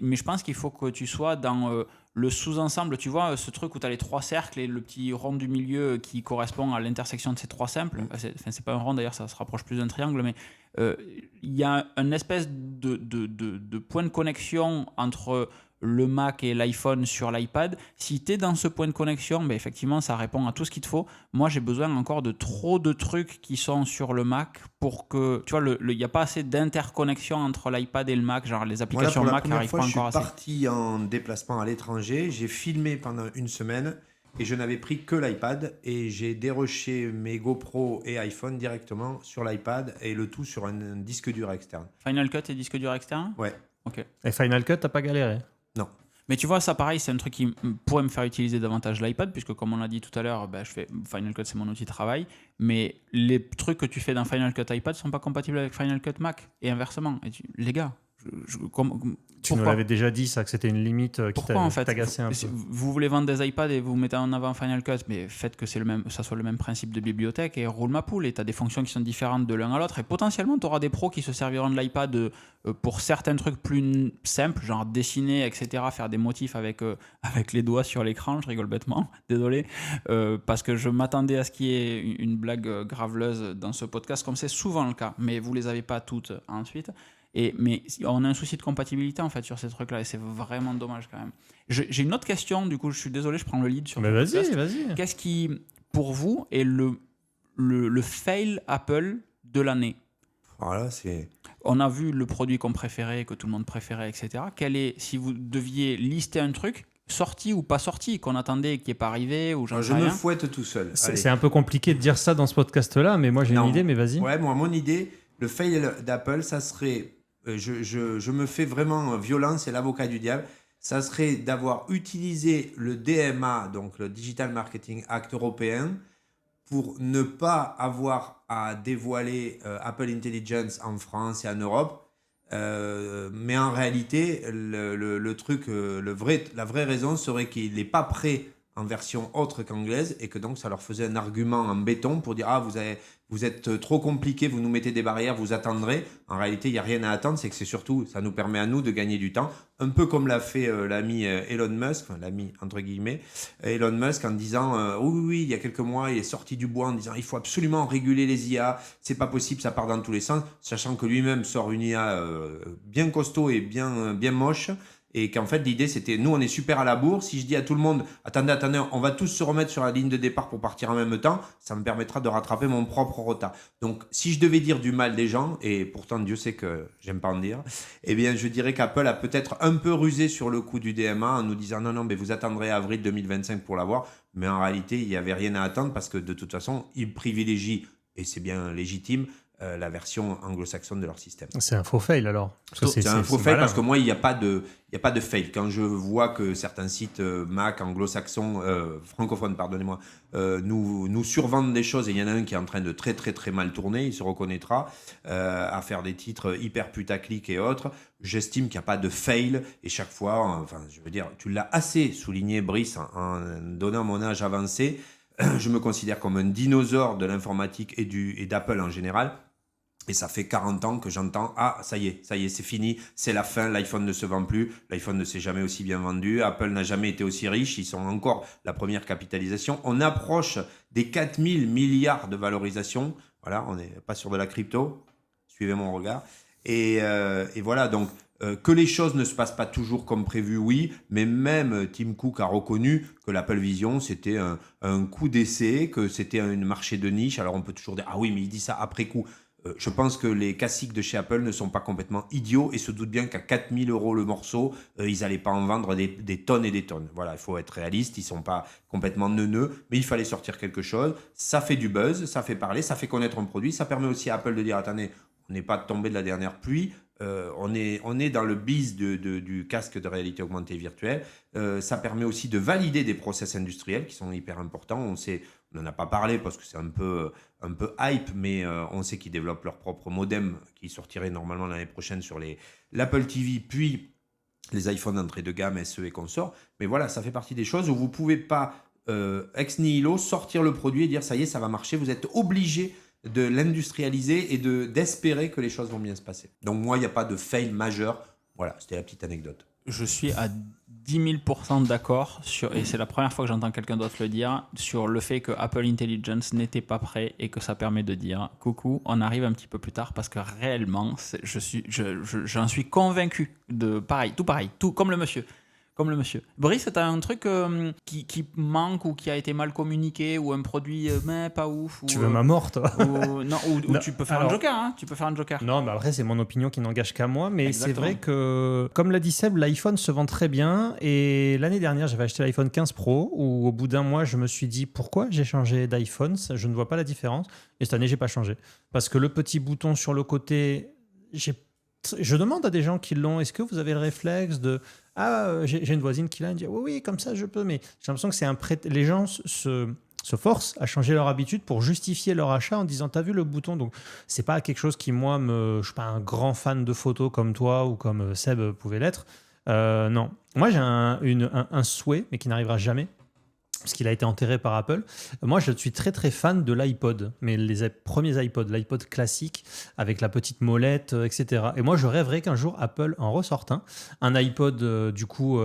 Speaker 4: Mais je pense qu'il faut que tu sois dans le sous-ensemble, tu vois, ce truc où tu as les trois cercles et le petit rond du milieu qui correspond à l'intersection de ces trois cercles. C'est pas un rond d'ailleurs, ça se rapproche plus d'un triangle, mais il y a une espèce de point de connexion entre le Mac et l'iPhone sur l'iPad. Si tu es dans ce point de connexion, ben effectivement, ça répond à tout ce qu'il te faut. Moi, j'ai besoin encore de trop de trucs qui sont sur le Mac pour que... Tu vois, il n'y a pas assez d'interconnexion entre l'iPad et le Mac. Genre, les applications
Speaker 3: Voilà,
Speaker 4: Mac n'arrivent pas encore assez.
Speaker 3: Je suis parti en déplacement à l'étranger. J'ai filmé pendant une semaine et je n'avais pris que l'iPad. Et j'ai déroché mes GoPro et iPhone directement sur l'iPad et le tout sur un disque dur externe.
Speaker 4: Final Cut et disque dur externe ?
Speaker 3: Ouais.
Speaker 4: Ok.
Speaker 2: Et Final Cut, t'as pas galéré?
Speaker 3: Non.
Speaker 4: Mais tu vois, ça pareil, c'est un truc qui pourrait me faire utiliser davantage l'iPad, puisque comme on l'a dit tout à l'heure, je fais Final Cut, c'est mon outil de travail. Mais les trucs que tu fais dans Final Cut iPad ne sont pas compatibles avec Final Cut Mac, et inversement. Les gars,
Speaker 2: tu nous l'avais déjà dit, ça, que c'était une limite qui
Speaker 4: pourquoi en fait
Speaker 2: t'agaçait un peu.
Speaker 4: Vous voulez vendre des iPads et vous mettez en avant Final Cut, mais faites que ça soit le même principe de bibliothèque et roule ma poule. Et tu as des fonctions qui sont différentes de l'un à l'autre. Et potentiellement, tu auras des pros qui se serviront de l'iPad pour certains trucs plus simples, genre dessiner, etc., faire des motifs avec les doigts sur l'écran. Je rigole bêtement, désolé, parce que je m'attendais à ce qu'il y ait une blague graveleuse dans ce podcast, comme c'est souvent le cas, mais vous les avez pas toutes ensuite. Mais on a un souci de compatibilité en fait sur ces trucs-là et c'est vraiment dommage quand même. J'ai une autre question, du coup je suis désolé, je prends le lead sur
Speaker 2: Mais vas-y.
Speaker 4: Qu'est-ce qui, pour vous, est le fail Apple de l'année ?
Speaker 3: Voilà, c'est...
Speaker 4: On a vu le produit qu'on préférait, que tout le monde préférait, etc. Si vous deviez lister un truc, sorti ou pas sorti, qu'on attendait et qui n'est pas arrivé, ou
Speaker 3: Je me fouette tout seul.
Speaker 2: C'est un peu compliqué de dire ça dans ce podcast-là, mais moi j'ai une idée, mais vas-y.
Speaker 3: Ouais, moi mon idée, le fail d'Apple, ça serait... Je me fais vraiment violence, c'est l'avocat du diable. Ça serait d'avoir utilisé le DMA, donc le Digital Marketing Act européen, pour ne pas avoir à dévoiler Apple Intelligence en France et en Europe. Mais en réalité, le truc, la vraie raison serait qu'il n'est pas prêt en version autre qu'anglaise et que donc ça leur faisait un argument en béton pour dire « Ah, vous êtes trop compliqué, vous nous mettez des barrières, vous attendrez. » En réalité, il n'y a rien à attendre, c'est que c'est surtout, ça nous permet à nous de gagner du temps, un peu comme l'a fait l'ami Elon Musk, enfin l'ami entre guillemets, Elon Musk en disant oui, il y a quelques mois, il est sorti du bois en disant il faut absolument réguler les IA, c'est pas possible, ça part dans tous les sens, sachant que lui-même sort une IA bien costaud et bien moche. Et qu'en fait, l'idée, c'était, nous, on est super à la bourre. Si je dis à tout le monde, attendez, on va tous se remettre sur la ligne de départ pour partir en même temps, ça me permettra de rattraper mon propre retard. Donc, si je devais dire du mal des gens, et pourtant, Dieu sait que j'aime pas en dire, eh bien, je dirais qu'Apple a peut-être un peu rusé sur le coup du DMA en nous disant, non, mais vous attendrez avril 2025 pour l'avoir. Mais en réalité, il n'y avait rien à attendre parce que de toute façon, ils privilégient, et c'est bien légitime, la version anglo-saxonne de leur système.
Speaker 2: C'est un faux fail alors.
Speaker 3: C'est un faux fail parce que moi, il n'y a pas de fail. Quand je vois que certains sites Mac anglo-saxons, francophones, pardonnez-moi, nous survendent des choses et il y en a un qui est en train de très très très mal tourner, il se reconnaîtra, à faire des titres hyper putaclic et autres, j'estime qu'il n'y a pas de fail et chaque fois, enfin, je veux dire, tu l'as assez souligné, Brice, en donnant mon âge avancé, je me considère comme un dinosaure de l'informatique et d'Apple en général. Et ça fait 40 ans que j'entends « Ah, ça y est, c'est fini, c'est la fin, l'iPhone ne se vend plus, l'iPhone ne s'est jamais aussi bien vendu, Apple n'a jamais été aussi riche, ils sont encore la première capitalisation. On approche des 4000 milliards de valorisation. Voilà, on n'est pas sur de la crypto, suivez mon regard. Et voilà, donc que les choses ne se passent pas toujours comme prévu, oui, mais même Tim Cook a reconnu que l'Apple Vision, c'était un coup d'essai, que c'était un marché de niche. Alors on peut toujours dire « Ah oui, mais il dit ça après coup ». Je pense que les classiques de chez Apple ne sont pas complètement idiots et se doutent bien qu'à 4000 € le morceau, ils n'allaient pas en vendre des tonnes et des tonnes. Voilà, il faut être réaliste, ils ne sont pas complètement neuneux, mais il fallait sortir quelque chose. Ça fait du buzz, ça fait parler, ça fait connaître un produit, ça permet aussi à Apple de dire « Attendez, on n'est pas tombé de la dernière pluie, on est dans le biz du casque de réalité augmentée virtuelle. Ça permet aussi de valider des process industriels qui sont hyper importants. On n'en a pas parlé parce que c'est un peu hype, mais on sait qu'ils développent leur propre modem qui sortirait normalement l'année prochaine sur l'Apple TV, puis les iPhones d'entrée de gamme, SE et consorts. Mais voilà, ça fait partie des choses où vous ne pouvez pas, ex nihilo, sortir le produit et dire ça y est, ça va marcher. Vous êtes obligé de l'industrialiser et d'espérer que les choses vont bien se passer. Donc moi, il n'y a pas de fail majeur. Voilà, c'était la petite anecdote.
Speaker 4: Je suis à 10 000% d'accord, et c'est la première fois que j'entends quelqu'un d'autre le dire, sur le fait que Apple Intelligence n'était pas prêt et que ça permet de dire « Coucou, on arrive un petit peu plus tard » parce que réellement, j'en suis convaincu de pareil, tout comme le monsieur. Comme le monsieur. Brice, tu as un truc qui manque ou qui a été mal communiqué ou un produit mais pas ouf.
Speaker 2: Tu veux ma mort, toi?
Speaker 4: Ou tu peux faire un joker. Hein, tu peux faire un joker.
Speaker 2: Non, mais après, c'est mon opinion qui n'engage qu'à moi. Mais
Speaker 4: Exactement.
Speaker 2: c'est vrai que, comme l'a dit Seb, l'iPhone se vend très bien. Et l'année dernière, j'avais acheté l'iPhone 15 Pro où au bout d'un mois, je me suis dit pourquoi j'ai changé d'iPhone. Je ne vois pas la différence. Et cette année, j'ai pas changé. Parce que le petit bouton sur le côté, je demande à des gens qui l'ont, est-ce que vous avez le réflexe de... j'ai une voisine qui l'a, elle dit oui, comme ça je peux, mais j'ai l'impression que c'est les gens se forcent à changer leur habitude pour justifier leur achat en disant t'as vu le bouton, donc c'est pas quelque chose qui moi je suis pas un grand fan de photos comme toi ou comme Seb pouvait l'être. Non, moi j'ai un souhait mais qui n'arrivera jamais, parce qu'il a été enterré par Apple. Moi, je suis très très fan de l'iPod, mais les premiers iPods, l'iPod classique avec la petite molette, etc. Et moi, je rêverais qu'un jour Apple en ressorte un iPod du coup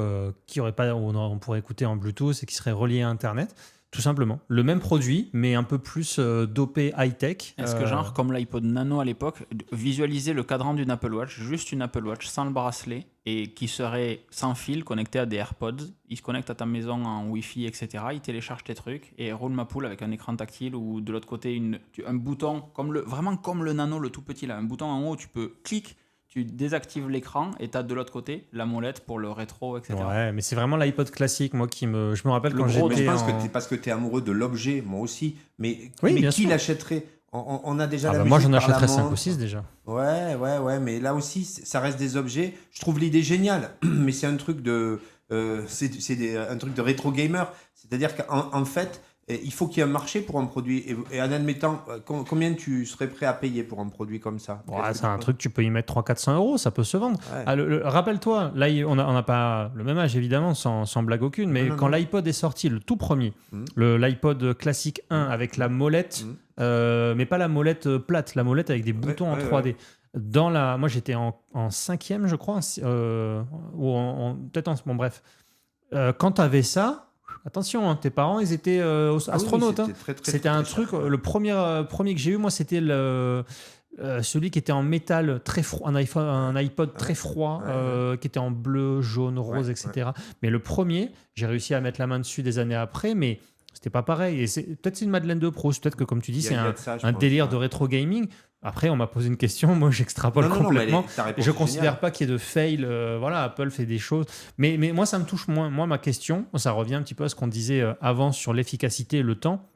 Speaker 2: qui aurait pas, on pourrait écouter en Bluetooth et qui serait relié à Internet. Tout simplement. Le même produit, mais un peu plus dopé high-tech.
Speaker 4: Est-ce que genre, comme l'iPod Nano à l'époque, visualiser le cadran d'une Apple Watch, juste une Apple Watch sans le bracelet, et qui serait sans fil, connecté à des AirPods, il se connecte à ta maison en Wi-Fi, etc. Il télécharge tes trucs et roule ma poule avec un écran tactile ou de l'autre côté un bouton, vraiment comme le Nano, le tout petit là, un bouton en haut, tu peux cliquer. Tu désactives l'écran et tu as de l'autre côté la molette pour le rétro, etc.
Speaker 2: Ouais, mais c'est vraiment l'iPod classique, moi, je me rappelle quand
Speaker 3: Mais
Speaker 2: j'étais
Speaker 3: je pense que parce que tu es amoureux de l'objet, moi aussi. Mais
Speaker 2: bien
Speaker 3: qui
Speaker 2: sûr.
Speaker 3: l'achèterait? On a déjà la musique
Speaker 2: moi, j'en
Speaker 3: par la
Speaker 2: achèterais 5
Speaker 3: montre.
Speaker 2: ou 6 déjà.
Speaker 3: Ouais, mais là aussi, ça reste des objets. Je trouve l'idée géniale, mais c'est un truc un truc de rétro gamer. C'est-à-dire qu'en fait, il faut qu'il y ait un marché pour un produit. Et en admettant, combien tu serais prêt à payer pour un produit comme ça?
Speaker 2: Ouais, c'est un truc, tu peux y mettre 300-400 euros, ça peut se vendre.
Speaker 3: Ouais.
Speaker 2: Rappelle-toi, là, on n'a pas le même âge, évidemment, sans blague aucune, mais quand l'iPod est sorti, le tout premier, l'iPod classique 1 avec la molette, mais pas la molette plate, la molette avec des boutons en 3D. Ouais. Moi, j'étais en 5e, je crois, peut-être bon, bref. Quand tu avais ça, attention, tes parents, ils étaient astronautes.
Speaker 3: Oui, c'était
Speaker 2: c'était un truc, le premier que j'ai eu, moi, c'était celui qui était en métal très froid, un iPod très froid, qui était en bleu, jaune, rose, etc. Mais le premier, j'ai réussi à mettre la main dessus des années après, mais c'était pas pareil. Et peut-être c'est une Madeleine de Proust, peut-être que comme tu dis, c'est un délire de rétro gaming. Après, on m'a posé une question, moi j'extrapole complètement. Je ne considère pas qu'il y ait de fail. Apple fait des choses. Mais moi, ça me touche moins. Moi, ma question, ça revient un petit peu à ce qu'on disait avant sur l'efficacité et le temps.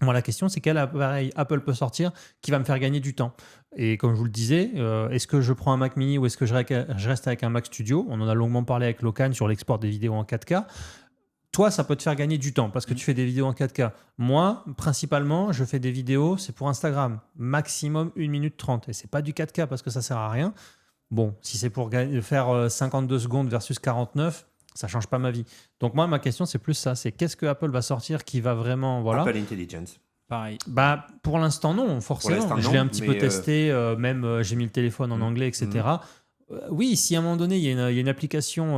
Speaker 2: Moi, la question, c'est quel appareil Apple peut sortir qui va me faire gagner du temps. Et comme je vous le disais, est-ce que je prends un Mac Mini ou est-ce que je reste avec un Mac Studio? On en a longuement parlé avec Locan sur l'export des vidéos en 4K. Toi, ça peut te faire gagner du temps parce que tu fais des vidéos en 4K. Moi, principalement, je fais des vidéos, c'est pour Instagram. Maximum 1 minute 30. Et c'est pas du 4K parce que ça sert à rien. Bon, si c'est pour faire 52 secondes versus 49, ça change pas ma vie. Donc moi, ma question, c'est plus ça. C'est qu'est-ce que Apple va sortir qui va vraiment... Voilà.
Speaker 3: Apple Intelligence.
Speaker 4: Pareil.
Speaker 2: Pour l'instant, non, forcément. Je l'ai un petit peu testé. Même, j'ai mis le téléphone en anglais, etc. Oui, si à un moment donné, il y a une application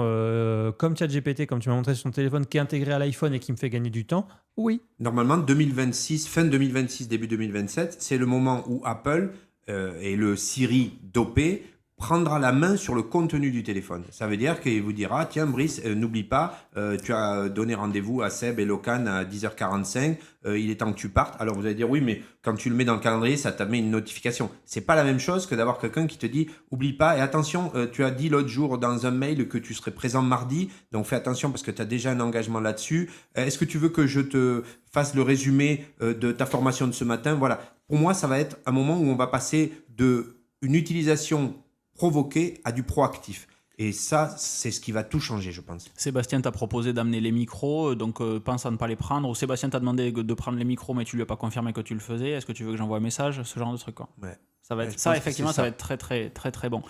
Speaker 2: comme ChatGPT, comme tu m'as montré sur ton téléphone, qui est intégrée à l'iPhone et qui me fait gagner du temps, oui.
Speaker 3: Normalement, 2026, fin 2026, début 2027, c'est le moment où Apple et le Siri dopé prendra la main sur le contenu du téléphone. Ça veut dire qu'il vous dira, tiens Brice, n'oublie pas, tu as donné rendez-vous à Seb et Locan à 10h45, il est temps que tu partes. Alors vous allez dire, oui, mais quand tu le mets dans le calendrier, ça te met une notification. C'est pas la même chose que d'avoir quelqu'un qui te dit, oublie pas, et attention, tu as dit l'autre jour dans un mail que tu serais présent mardi, donc fais attention parce que tu as déjà un engagement là-dessus. Est-ce que tu veux que je te fasse le résumé de ta formation de ce matin? Voilà. Pour moi, ça va être un moment où on va passer d'une utilisation provoquer à du proactif. Et ça, c'est ce qui va tout changer, je pense.
Speaker 4: Sébastien t'a proposé d'amener les micros, donc pense à ne pas les prendre. Ou Sébastien t'a demandé de prendre les micros, mais tu lui as pas confirmé que tu le faisais. Est-ce que tu veux que j'envoie un message? Ce genre de truc, quoi.
Speaker 3: Ouais.
Speaker 4: Ça va
Speaker 3: Ouais,
Speaker 4: être,
Speaker 3: je
Speaker 4: ça
Speaker 3: pense que
Speaker 4: effectivement,
Speaker 3: c'est
Speaker 4: ça
Speaker 3: ça.
Speaker 4: va être très, très, très, très bon.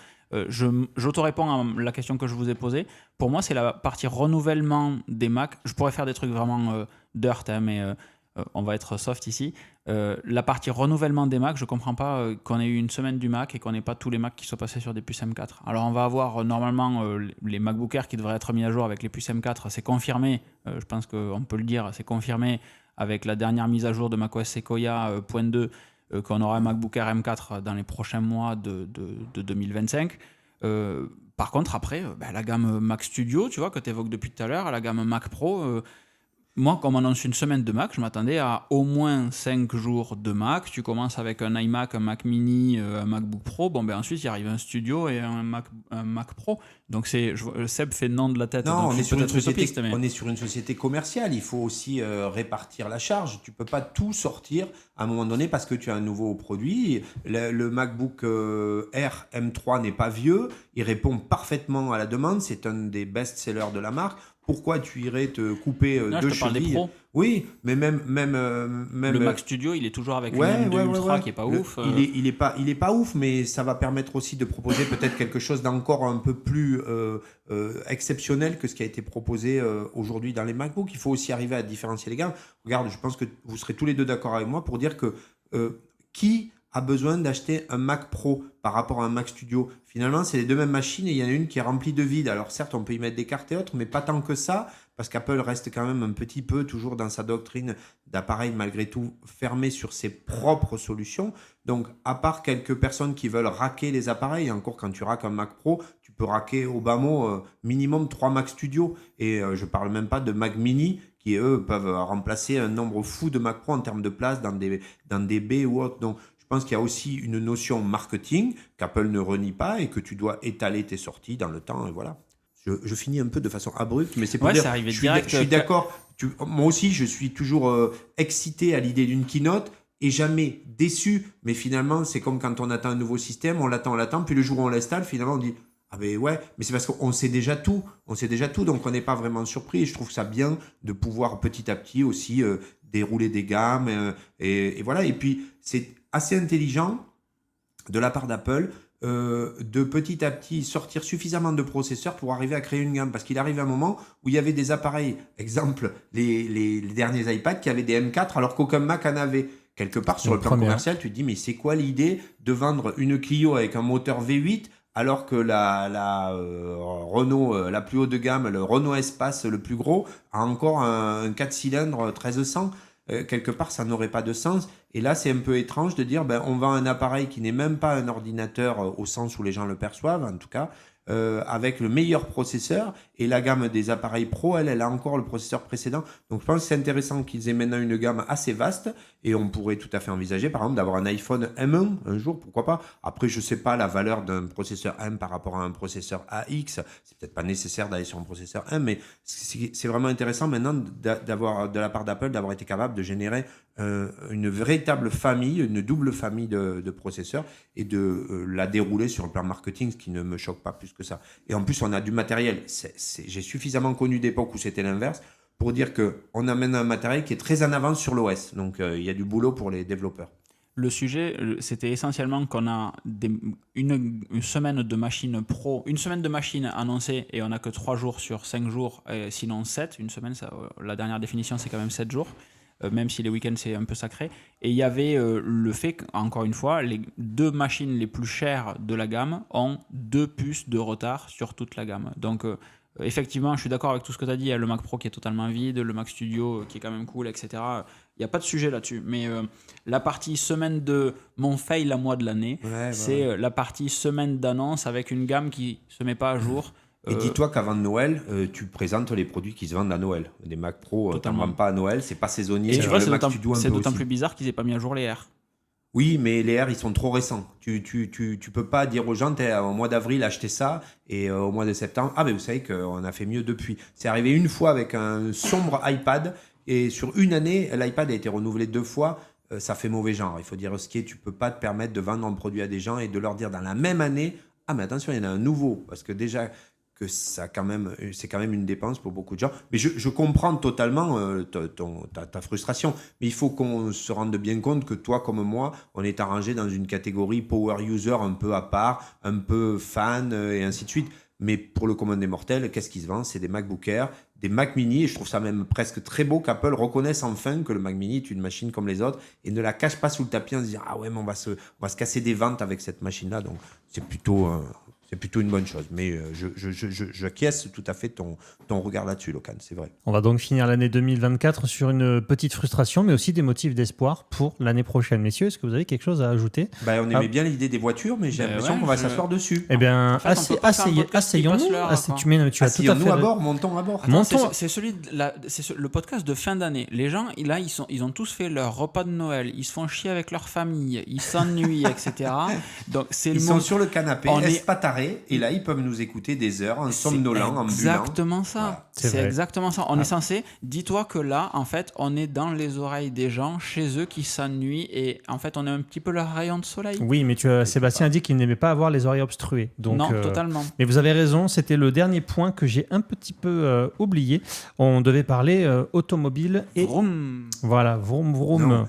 Speaker 4: J'auto-réponds à la question que je vous ai posée. Pour moi, c'est la partie renouvellement des Mac. Je pourrais faire des trucs vraiment dirt, hein, mais on va être soft ici. La partie renouvellement des Mac, je comprends pas qu'on ait eu une semaine du Mac et qu'on n'ait pas tous les Mac qui soient passés sur des puces M4. Alors, on va avoir normalement les MacBook Air qui devraient être mis à jour avec les puces M4. C'est confirmé, je pense qu'on peut le dire, c'est confirmé avec la dernière mise à jour de macOS Sequoia .2 qu'on aura un MacBook Air M4 dans les prochains mois de 2025. Par contre, après, la gamme Mac Studio, tu vois, que tu évoques depuis tout à l'heure, la gamme Mac Pro, moi, quand on m'annonce une semaine de Mac, je m'attendais à au moins 5 jours de Mac. Tu commences avec un iMac, un Mac Mini, un MacBook Pro. Bon, ensuite, il arrive un Studio et un Mac Pro. Donc, Seb fait non de la tête.
Speaker 3: Non,
Speaker 4: donc
Speaker 3: on
Speaker 4: il
Speaker 3: est,
Speaker 4: faut
Speaker 3: sur une
Speaker 4: peut-être
Speaker 3: société,
Speaker 4: utopiste, mais-
Speaker 3: on est sur une société commerciale. Il faut aussi répartir la charge. Tu peux pas tout sortir à un moment donné parce que tu as un nouveau produit. Le MacBook Air M3 n'est pas vieux. Il répond parfaitement à la demande. C'est un des best-sellers de la marque. Pourquoi tu irais te couper
Speaker 4: Non,
Speaker 3: deux
Speaker 4: je te parle des
Speaker 3: chevilles?
Speaker 4: pros.
Speaker 3: Oui, mais même
Speaker 4: Le Mac Studio, il est toujours avec une
Speaker 3: Ouais,
Speaker 4: M2
Speaker 3: ouais,
Speaker 4: Ultra
Speaker 3: ouais.
Speaker 4: qui est pas
Speaker 3: Le-
Speaker 4: ouf.
Speaker 3: Il est pas ouf, mais ça va permettre aussi de proposer peut-être quelque chose d'encore un peu plus exceptionnel que ce qui a été proposé aujourd'hui dans les MacBooks. Il faut aussi arriver à différencier les gammes. Regarde, je pense que vous serez tous les deux d'accord avec moi pour dire que qui a besoin d'acheter un Mac Pro par rapport à un Mac Studio? Finalement, c'est les deux mêmes machines et il y en a une qui est remplie de vide. Alors certes, on peut y mettre des cartes et autres, mais pas tant que ça, parce qu'Apple reste quand même un petit peu toujours dans sa doctrine d'appareil malgré tout fermé sur ses propres solutions. Donc, à part quelques personnes qui veulent raquer les appareils, et encore quand tu raques un Mac Pro, tu peux raquer au bas mot minimum 3 Mac Studio. Et je parle même pas de Mac Mini qui, eux, peuvent remplacer un nombre fou de Mac Pro en termes de place dans des baies ou autres. Donc, je pense qu'il y a aussi une notion marketing qu'Apple ne renie pas et que tu dois étaler tes sorties dans le temps. Et voilà. Je finis un peu de façon abrupte, mais c'est pour
Speaker 4: Ouais,
Speaker 3: dire,
Speaker 4: c'est arrivé
Speaker 3: je suis,
Speaker 4: direct.
Speaker 3: je suis d'accord. Moi aussi, je suis toujours excité à l'idée d'une keynote et jamais déçu. Mais finalement, c'est comme quand on attend un nouveau système, on l'attend, puis le jour où on l'installe, finalement, on dit ah ben ouais, mais c'est parce qu'on sait déjà tout. On sait déjà tout, donc on n'est pas vraiment surpris. Et je trouve ça bien de pouvoir petit à petit aussi dérouler des gammes. Et voilà. Et puis, c'est assez intelligent de la part d'Apple de petit à petit sortir suffisamment de processeurs pour arriver à créer une gamme. Parce qu'il arrive un moment où il y avait des appareils, exemple les derniers iPads qui avaient des M4 alors qu'aucun Mac en avait. Quelque part sur le plan commercial, tu te dis mais c'est quoi l'idée de vendre une Clio avec un moteur V8 alors que la Renault la plus haut de gamme, le Renault Espace le plus gros, a encore un 4 cylindres 1300. Quelque part, ça n'aurait pas de sens. Et là, c'est un peu étrange de dire on vend un appareil qui n'est même pas un ordinateur au sens où les gens le perçoivent, en tout cas, avec le meilleur processeur. Et la gamme des appareils pro, elle a encore le processeur précédent. Donc, je pense que c'est intéressant qu'ils aient maintenant une gamme assez vaste. Et on pourrait tout à fait envisager, par exemple, d'avoir un iPhone M1 un jour, pourquoi pas. Après, je ne sais pas la valeur d'un processeur M par rapport à un processeur AX. C'est peut-être pas nécessaire d'aller sur un processeur M, mais c'est vraiment intéressant maintenant d'avoir, de la part d'Apple, d'avoir été capable de générer une véritable famille, une double famille de processeurs et de la dérouler sur le plan marketing, ce qui ne me choque pas plus que ça. Et en plus, on a du matériel. J'ai suffisamment connu d'époques où c'était l'inverse pour dire qu'on amène un matériel qui est très en avance sur l'OS. Donc, il y a du boulot pour les développeurs.
Speaker 4: Le sujet, c'était essentiellement qu'on a une semaine de machines pro, une semaine de machines annoncées et on n'a que 3 jours sur 5 jours, sinon 7. Une semaine, la dernière définition, c'est quand même 7 jours. Même si les week-ends c'est un peu sacré. Et il y avait le fait qu'encore une fois, les 2 machines les plus chères de la gamme ont 2 puces de retard sur toute la gamme. Donc effectivement, je suis d'accord avec tout ce que tu as dit. Il y a le Mac Pro qui est totalement vide, le Mac Studio qui est quand même cool, etc. Il n'y a pas de sujet là-dessus. Mais la partie semaine de mon fail à moi de l'année, c'est la partie semaine d'annonce avec une gamme qui ne se met pas à jour.
Speaker 3: Et dis-toi qu'avant Noël, tu présentes les produits qui se vendent à Noël. Des Mac Pro, tu n'en vends pas à Noël, c'est pas saisonnier.
Speaker 4: Et tu vois,
Speaker 3: le
Speaker 4: c'est
Speaker 3: Mac Studio
Speaker 4: d'autant
Speaker 3: aussi.
Speaker 4: plus bizarre qu'ils n'aient pas mis à jour les R.
Speaker 3: Oui, mais les R, ils sont trop récents. Tu peux pas dire aux gens, au mois d'avril, achetez ça, et au mois de septembre, ah ben vous savez qu'on a fait mieux depuis. C'est arrivé une fois avec un sombre iPad, et sur une année, l'iPad a été renouvelé 2 fois. Ça fait mauvais genre. Il faut dire ce qui est, tu peux pas te permettre de vendre un produit à des gens et de leur dire dans la même année, ah mais attention, il y en a un nouveau, parce que déjà que c'est quand même une dépense pour beaucoup de gens. Mais je comprends totalement ta frustration, mais il faut qu'on se rende bien compte que toi comme moi, on est arrangé dans une catégorie power user un peu à part, un peu fan et ainsi de suite. Mais pour le commun des mortels, qu'est-ce qui se vend? C'est des MacBook Air, des Mac Mini, et je trouve ça même presque très beau qu'Apple reconnaisse enfin que le Mac Mini est une machine comme les autres et ne la cache pas sous le tapis en se disant ah ouais, mais on va se casser des ventes avec cette machine-là. Donc c'est plutôt une bonne chose. Mais j'acquiesce tout à fait ton regard là-dessus, Locan, c'est vrai.
Speaker 2: On va donc finir l'année 2024 sur une petite frustration, mais aussi des motifs d'espoir pour l'année prochaine. Messieurs, est-ce que vous avez quelque chose à ajouter?
Speaker 3: On aimait bien l'idée des voitures, mais j'ai l'impression qu'on va s'asseoir dessus.
Speaker 2: Eh bien,
Speaker 4: En fait, on peut pas faire un podcast qui
Speaker 2: asseyons-nous.
Speaker 4: passe l'heure, quoi.
Speaker 2: Tu as tout à fait
Speaker 3: à bord, montons à bord.
Speaker 4: Attends,
Speaker 2: Montons.
Speaker 4: c'est le podcast de fin d'année. Les gens, là, ils ont tous fait leur repas de Noël. Ils se font chier avec leur famille. Ils s'ennuient, etc. Donc,
Speaker 3: Ils sont sur le canapé, espatarés, et là, ils peuvent nous écouter des heures en somnolent, en bulant.
Speaker 4: Exactement ça.
Speaker 3: Voilà.
Speaker 4: C'est exactement ça. On est censé. Dis-toi que là, en fait, on est dans les oreilles des gens, chez eux, qui s'ennuient. Et en fait, on est un petit peu leur rayon de soleil.
Speaker 2: Oui, mais Sébastien a dit qu'il n'aimait pas avoir les oreilles obstruées. Donc,
Speaker 4: non, totalement.
Speaker 2: Mais vous avez raison, c'était le dernier point que j'ai un petit peu oublié. On devait parler automobile et...
Speaker 4: Vroom.
Speaker 2: Voilà, vroom vroom.
Speaker 3: Non.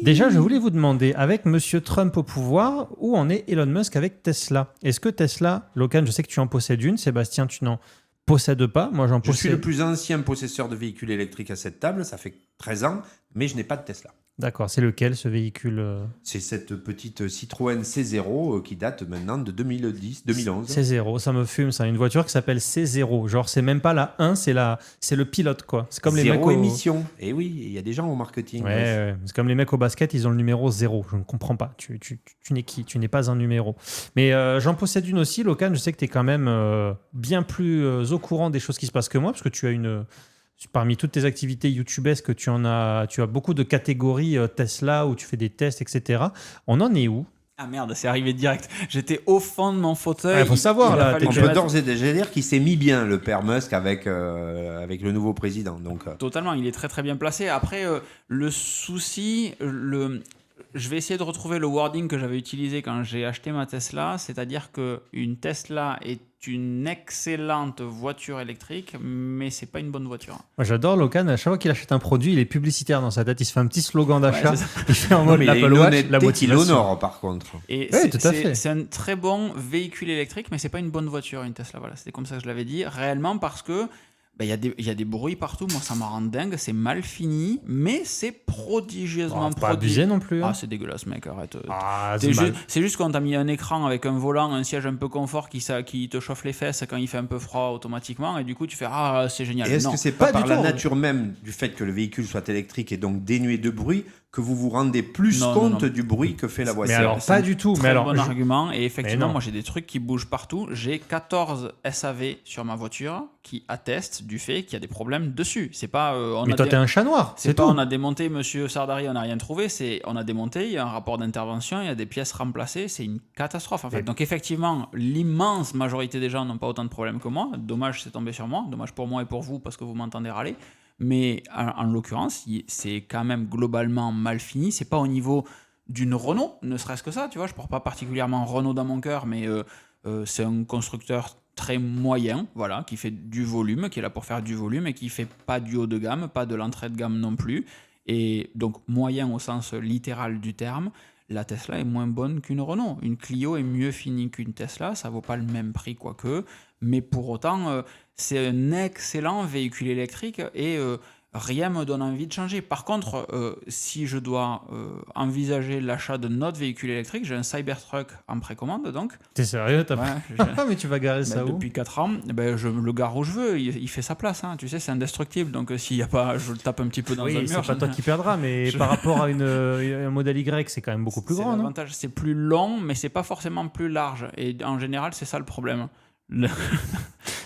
Speaker 2: Déjà, je voulais vous demander, avec Monsieur Trump au pouvoir, où en est Elon Musk avec Tesla? Est-ce que Tesla, Locan, je sais que tu en possèdes une, Sébastien, tu n'en possèdes pas, moi j'en
Speaker 3: Je
Speaker 2: possède.
Speaker 3: suis le plus ancien possesseur de véhicules électriques à cette table, ça fait 13 ans, mais je n'ai pas de Tesla.
Speaker 2: D'accord, c'est lequel ce véhicule
Speaker 3: C'est cette petite Citroën C0 qui date maintenant de 2011.
Speaker 2: C0, ça me fume, ça. Une voiture qui s'appelle C0. Genre, c'est même pas la 1, c'est le pilote, quoi. C'est comme les mecs
Speaker 3: Zéro émission. Et oui, il y a des gens au marketing.
Speaker 2: Ouais, c'est comme les mecs au basket, ils ont le numéro 0. Je ne comprends pas. Tu n'es qui? Tu n'es pas un numéro. Mais j'en possède une aussi, Locan. Je sais que tu es quand même bien plus au courant des choses qui se passent que moi, parce que tu as parmi toutes tes activités youtubesques, tu as beaucoup de catégories Tesla où tu fais des tests, etc. On en est où?
Speaker 4: Ah merde, c'est arrivé direct. J'étais au fond de mon fauteuil.
Speaker 2: Ouais, faut savoir, là,
Speaker 3: On peut d'ores et déjà dire qu'il s'est mis bien, le père Musk, avec le nouveau président. Donc,
Speaker 4: Totalement, il est très très bien placé. Après, le souci, je vais essayer de retrouver le wording que j'avais utilisé quand j'ai acheté ma Tesla, c'est-à-dire qu'une Tesla est une excellente voiture électrique, mais c'est pas une bonne voiture.
Speaker 2: Moi, j'adore Locan. À chaque fois qu'il achète un produit, il est publicitaire dans sa tête. Il se fait un petit slogan d'achat.
Speaker 4: Ouais,
Speaker 2: Il fait en mode
Speaker 3: mais il y a
Speaker 2: l'Apple
Speaker 3: une
Speaker 2: Watch,
Speaker 3: honnêteté
Speaker 2: la
Speaker 3: qu'il
Speaker 2: motivation.
Speaker 3: honore, par contre.
Speaker 4: Et
Speaker 2: Oui, tout à fait.
Speaker 4: c'est un très bon véhicule électrique, mais c'est pas une bonne voiture, une Tesla. Voilà, c'était comme ça que je l'avais dit. Réellement, parce que il y a des bruits partout. Moi, ça me rend dingue. C'est mal fini, mais c'est prodigieusement
Speaker 2: Pas abusé non plus.
Speaker 4: Ah, c'est dégueulasse, mec. Arrête.
Speaker 2: C'est
Speaker 4: C'est juste quand t'as mis un écran avec un volant, un siège un peu confort qui te chauffe les fesses quand il fait un peu froid automatiquement, et du coup tu fais ah c'est génial.
Speaker 3: Et est-ce
Speaker 4: Non.
Speaker 3: que c'est pas
Speaker 2: Pas
Speaker 3: par
Speaker 2: du
Speaker 3: la
Speaker 2: tout.
Speaker 3: nature même du fait que le véhicule soit électrique et donc dénué de bruit que vous vous rendez plus
Speaker 4: Non,
Speaker 3: compte
Speaker 4: non, non.
Speaker 3: du bruit que fait la
Speaker 2: Mais
Speaker 3: voiture?
Speaker 2: alors,
Speaker 4: C'est
Speaker 2: pas
Speaker 4: un
Speaker 2: du tout.
Speaker 4: Très
Speaker 2: Mais alors,
Speaker 4: bon argument. Et effectivement,
Speaker 2: non.
Speaker 4: moi j'ai des trucs qui bougent partout. J'ai 14 SAV sur ma voiture qui attestent du fait qu'il y a des problèmes dessus. C'est pas.
Speaker 2: mais toi, t'es un chat noir.
Speaker 4: C'est
Speaker 2: C'est
Speaker 4: pas
Speaker 2: tout.
Speaker 4: on a démonté Monsieur Sardari, on n'a rien trouvé. C'est on a démonté, il y a un rapport d'intervention, il y a des pièces remplacées. C'est une catastrophe en fait.
Speaker 2: Et-
Speaker 4: Donc effectivement, l'immense majorité des gens n'ont pas autant de problèmes que moi. Dommage, c'est tombé sur moi. Dommage pour moi et pour vous parce que vous m'entendez râler. Mais en l'occurrence, c'est quand même globalement mal fini. C'est pas au niveau d'une Renault, ne serait-ce que ça. Tu vois, je porte pas particulièrement Renault dans mon cœur, mais c'est un constructeur très moyen, voilà, qui fait du volume, qui est là pour faire du volume et qui fait pas du haut de gamme, pas de l'entrée de gamme non plus. Et donc moyen au sens littéral du terme. La Tesla est moins bonne qu'une Renault. Une Clio est mieux finie qu'une Tesla, ça vaut pas le même prix quoique, mais pour autant, c'est un excellent véhicule électrique et rien me donne envie de changer. Par contre, si je dois envisager l'achat de notre véhicule électrique, j'ai un Cybertruck en précommande, donc.
Speaker 2: T'es sérieux?
Speaker 4: Ouais,
Speaker 2: Ah, mais tu vas garer ça où?
Speaker 4: depuis 4 ans, je le gare où je veux, il fait sa place. Hein. Tu sais, c'est indestructible, donc s'il n'y a pas, je le tape un petit peu dans un
Speaker 2: Oui,
Speaker 4: mur.
Speaker 2: c'est pas toi qui perdras, mais par rapport à un modèle Y, c'est quand même beaucoup plus grand, non?
Speaker 4: L'avantage, c'est plus long, mais c'est pas forcément plus large. Et en général, c'est ça le problème.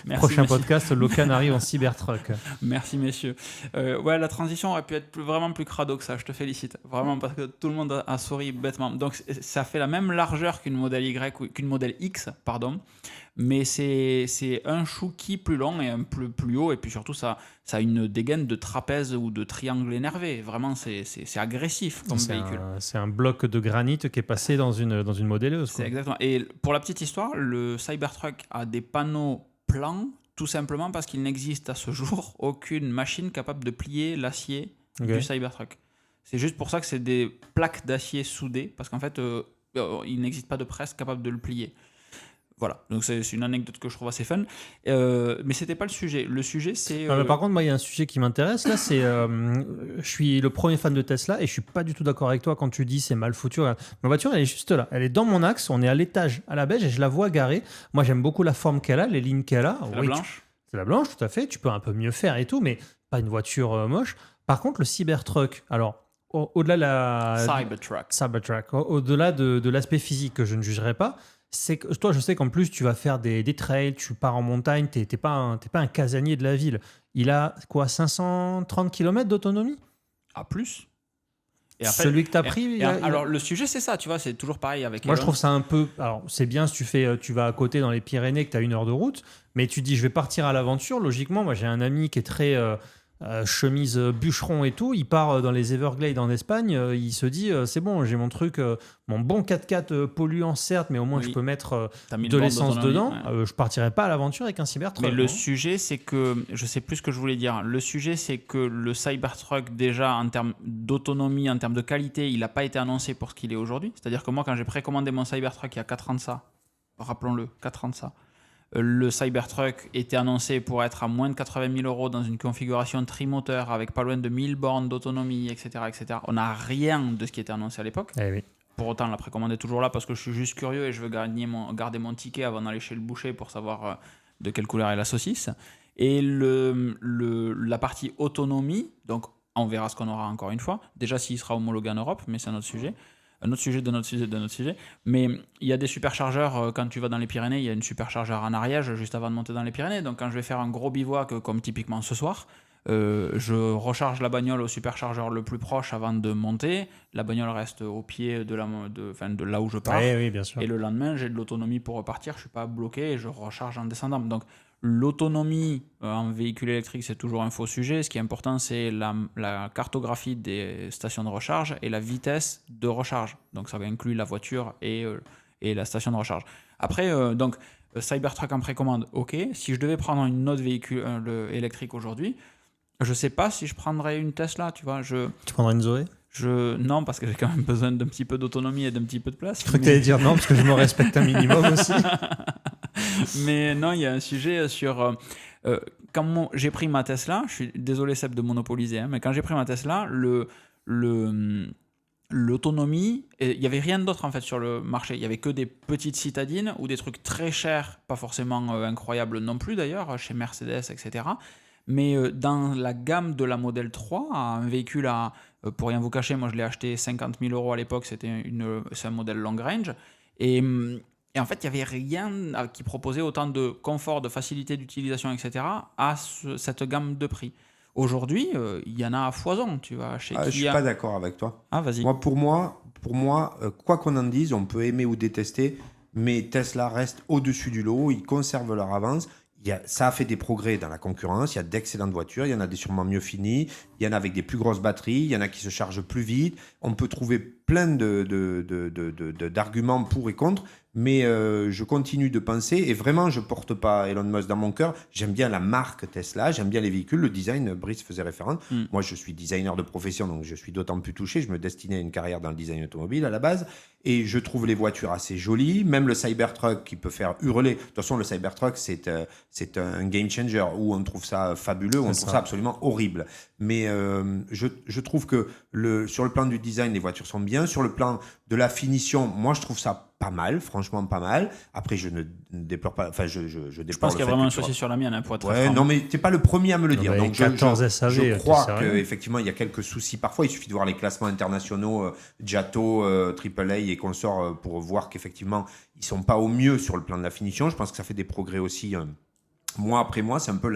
Speaker 4: Merci,
Speaker 2: Prochain
Speaker 4: messieurs.
Speaker 2: podcast, Locan arrive en Cybertruck.
Speaker 4: Merci messieurs. Ouais, la transition aurait pu être vraiment plus crado que ça, je te félicite. Vraiment, parce que tout le monde a souri bêtement. Donc ça fait la même largeur qu'une modèle Y ou qu'une modèle X, pardon. Mais c'est un chouki plus long et un peu plus haut. Et puis surtout, ça a une dégaine de trapèze ou de triangle énervé. Vraiment, c'est agressif comme véhicule.
Speaker 2: C'est un bloc de granit qui est passé dans une modéleuse.
Speaker 4: C'est
Speaker 2: Quoi.
Speaker 4: exactement. Et pour la petite histoire, le Cybertruck a des panneaux plans, tout simplement parce qu'il n'existe à ce jour aucune machine capable de plier l'acier du Cybertruck. C'est juste pour ça que c'est des plaques d'acier soudées, parce qu'en fait, il n'existe pas de presse capable de le plier. Voilà, donc c'est une anecdote que je trouve assez fun. Mais c'était pas le sujet. Le sujet, c'est...
Speaker 2: Non, mais par contre, moi, il y a un sujet qui m'intéresse. Là, c'est, je suis le premier fan de Tesla et je suis pas du tout d'accord avec toi quand tu dis c'est mal foutu. Ma voiture, elle est juste là. Elle est dans mon axe. On est à l'étage à la beige et je la vois garée. Moi, j'aime beaucoup la forme qu'elle a, les lignes qu'elle a.
Speaker 4: la blanche.
Speaker 2: C'est la blanche, tout à fait. Tu peux un peu mieux faire et tout, mais pas une voiture moche. Par contre, le Cybertruck, alors, au-delà de la... Cybertruck. Au-delà de l'aspect physique que je ne jugerai pas, c'est que toi, je sais qu'en plus, tu vas faire des trails, tu pars en montagne, t'es pas un casanier de la ville. Il a quoi, 530 km d'autonomie?
Speaker 4: À plus. Et après,
Speaker 2: Celui que tu as pris
Speaker 4: alors, le sujet, c'est ça, tu vois, c'est toujours pareil avec
Speaker 2: Moi,
Speaker 4: Elon.
Speaker 2: je trouve ça un peu... Alors, c'est bien si tu vas à côté dans les Pyrénées, que tu as 1 heure de route, mais tu dis, je vais partir à l'aventure. Logiquement, moi, j'ai un ami qui est très... chemise bûcheron et tout, il part dans les Everglades en Espagne, il se dit c'est bon, j'ai mon truc, mon bon 4x4 polluant certes, mais au moins
Speaker 4: Oui.
Speaker 2: je peux mettre
Speaker 4: T'as mis
Speaker 2: de
Speaker 4: une bande
Speaker 2: l'essence dedans,
Speaker 4: d'autonomie,
Speaker 2: je partirai pas à l'aventure avec un Cybertruck.
Speaker 4: Mais le
Speaker 2: non.
Speaker 4: sujet, c'est que, je sais plus ce que je voulais dire, le sujet, c'est que le Cybertruck, déjà, en termes d'autonomie, en termes de qualité, il n'a pas été annoncé pour ce qu'il est aujourd'hui. C'est-à-dire que moi, quand j'ai précommandé mon Cybertruck il y a 4 ans de ça, rappelons-le, 4 ans de ça, le Cybertruck était annoncé pour être à moins de 80 000 euros dans une configuration trimoteur avec pas loin de 1000 bornes d'autonomie, etc., etc. On n'a rien de ce qui était annoncé à l'époque.
Speaker 2: Eh oui.
Speaker 4: Pour autant, la précommande est toujours là parce que je suis juste curieux et je veux garder mon ticket avant d'aller chez le boucher pour savoir de quelle couleur est la saucisse. Et la partie autonomie, donc on verra ce qu'on aura encore une fois. Déjà, s'il sera homologué en Europe, mais c'est un autre sujet. Un autre sujet de notre sujet de notre sujet. Mais il y a des superchargeurs, quand tu vas dans les Pyrénées, il y a une superchargeur en Ariège juste avant de monter dans les Pyrénées. Donc quand je vais faire un gros bivouac, comme typiquement ce soir, je recharge la bagnole au superchargeur le plus proche avant de monter. La bagnole reste au pied de là où je pars.
Speaker 2: Oui, bien sûr.
Speaker 4: Et le lendemain, j'ai de l'autonomie pour repartir. Je ne suis pas bloqué et je recharge en descendant. Donc l'autonomie en véhicule électrique, c'est toujours un faux sujet. Ce qui est important, c'est la cartographie des stations de recharge et la vitesse de recharge. Donc ça inclut la voiture et la station de recharge. Après, Cybertruck en précommande, ok. Si je devais prendre une autre véhicule électrique aujourd'hui, je sais pas si je prendrais une Tesla, tu vois.
Speaker 2: Tu prendrais une Zoé?
Speaker 4: Non, parce que j'ai quand même besoin d'un petit peu d'autonomie et d'un petit peu de place.
Speaker 2: Je crois que tu allais dire non, parce que je me respecte un minimum aussi.
Speaker 4: Mais non, il y a un sujet sur... quand j'ai pris ma Tesla, je suis désolé Seb de monopoliser, mais quand j'ai pris ma Tesla, l'autonomie, il n'y avait rien d'autre en fait sur le marché. Il n'y avait que des petites citadines ou des trucs très chers, pas forcément incroyables non plus d'ailleurs, chez Mercedes, etc. Mais dans la gamme de la Model 3, un véhicule pour rien vous cacher, moi je l'ai acheté 50 000 euros à l'époque, c'est un modèle long range. Et en fait, il n'y avait rien qui proposait autant de confort, de facilité d'utilisation, etc. à cette gamme de prix. Aujourd'hui, il y en a à foison, tu vois.
Speaker 3: Je ne suis pas d'accord avec toi.
Speaker 4: Ah, vas-y.
Speaker 3: Pour moi, quoi qu'on en dise, on peut aimer ou détester, mais Tesla reste au-dessus du lot, ils conservent leur avance. Ça a fait des progrès dans la concurrence, il y a d'excellentes voitures, il y en a des sûrement mieux finies, il y en a avec des plus grosses batteries, il y en a qui se chargent plus vite. On peut trouver plein d'arguments pour et contre, mais je continue de penser, et vraiment je ne porte pas Elon Musk dans mon cœur, j'aime bien la marque Tesla, j'aime bien les véhicules, le design, Brice faisait référence. Moi je suis designer de profession, donc je suis d'autant plus touché, je me destinais à une carrière dans le design automobile à la base, et je trouve les voitures assez jolies, même le Cybertruck qui peut faire hurler. De toute façon, le Cybertruck, c'est un game changer, où on trouve ça fabuleux, où on trouve ça absolument horrible. Mais je trouve que sur le plan du design, les voitures sont bien. Sur le plan de la finition, moi, je trouve ça pas mal, franchement pas mal. Après, je ne déplore pas... Enfin, je
Speaker 4: pense qu'il y a vraiment un souci sur la mienne, pour être très franc.
Speaker 3: Non, mais t'es pas le premier à me le dire.
Speaker 2: Bah,
Speaker 3: Donc,
Speaker 2: 14 SAV,
Speaker 3: je crois qu'effectivement, il y a quelques soucis. Parfois, il suffit de voir les classements internationaux, Giotto, AAA et consorts, pour voir qu'effectivement, ils sont pas au mieux sur le plan de la finition. Je pense que ça fait des progrès aussi mois après mois, c'est un peu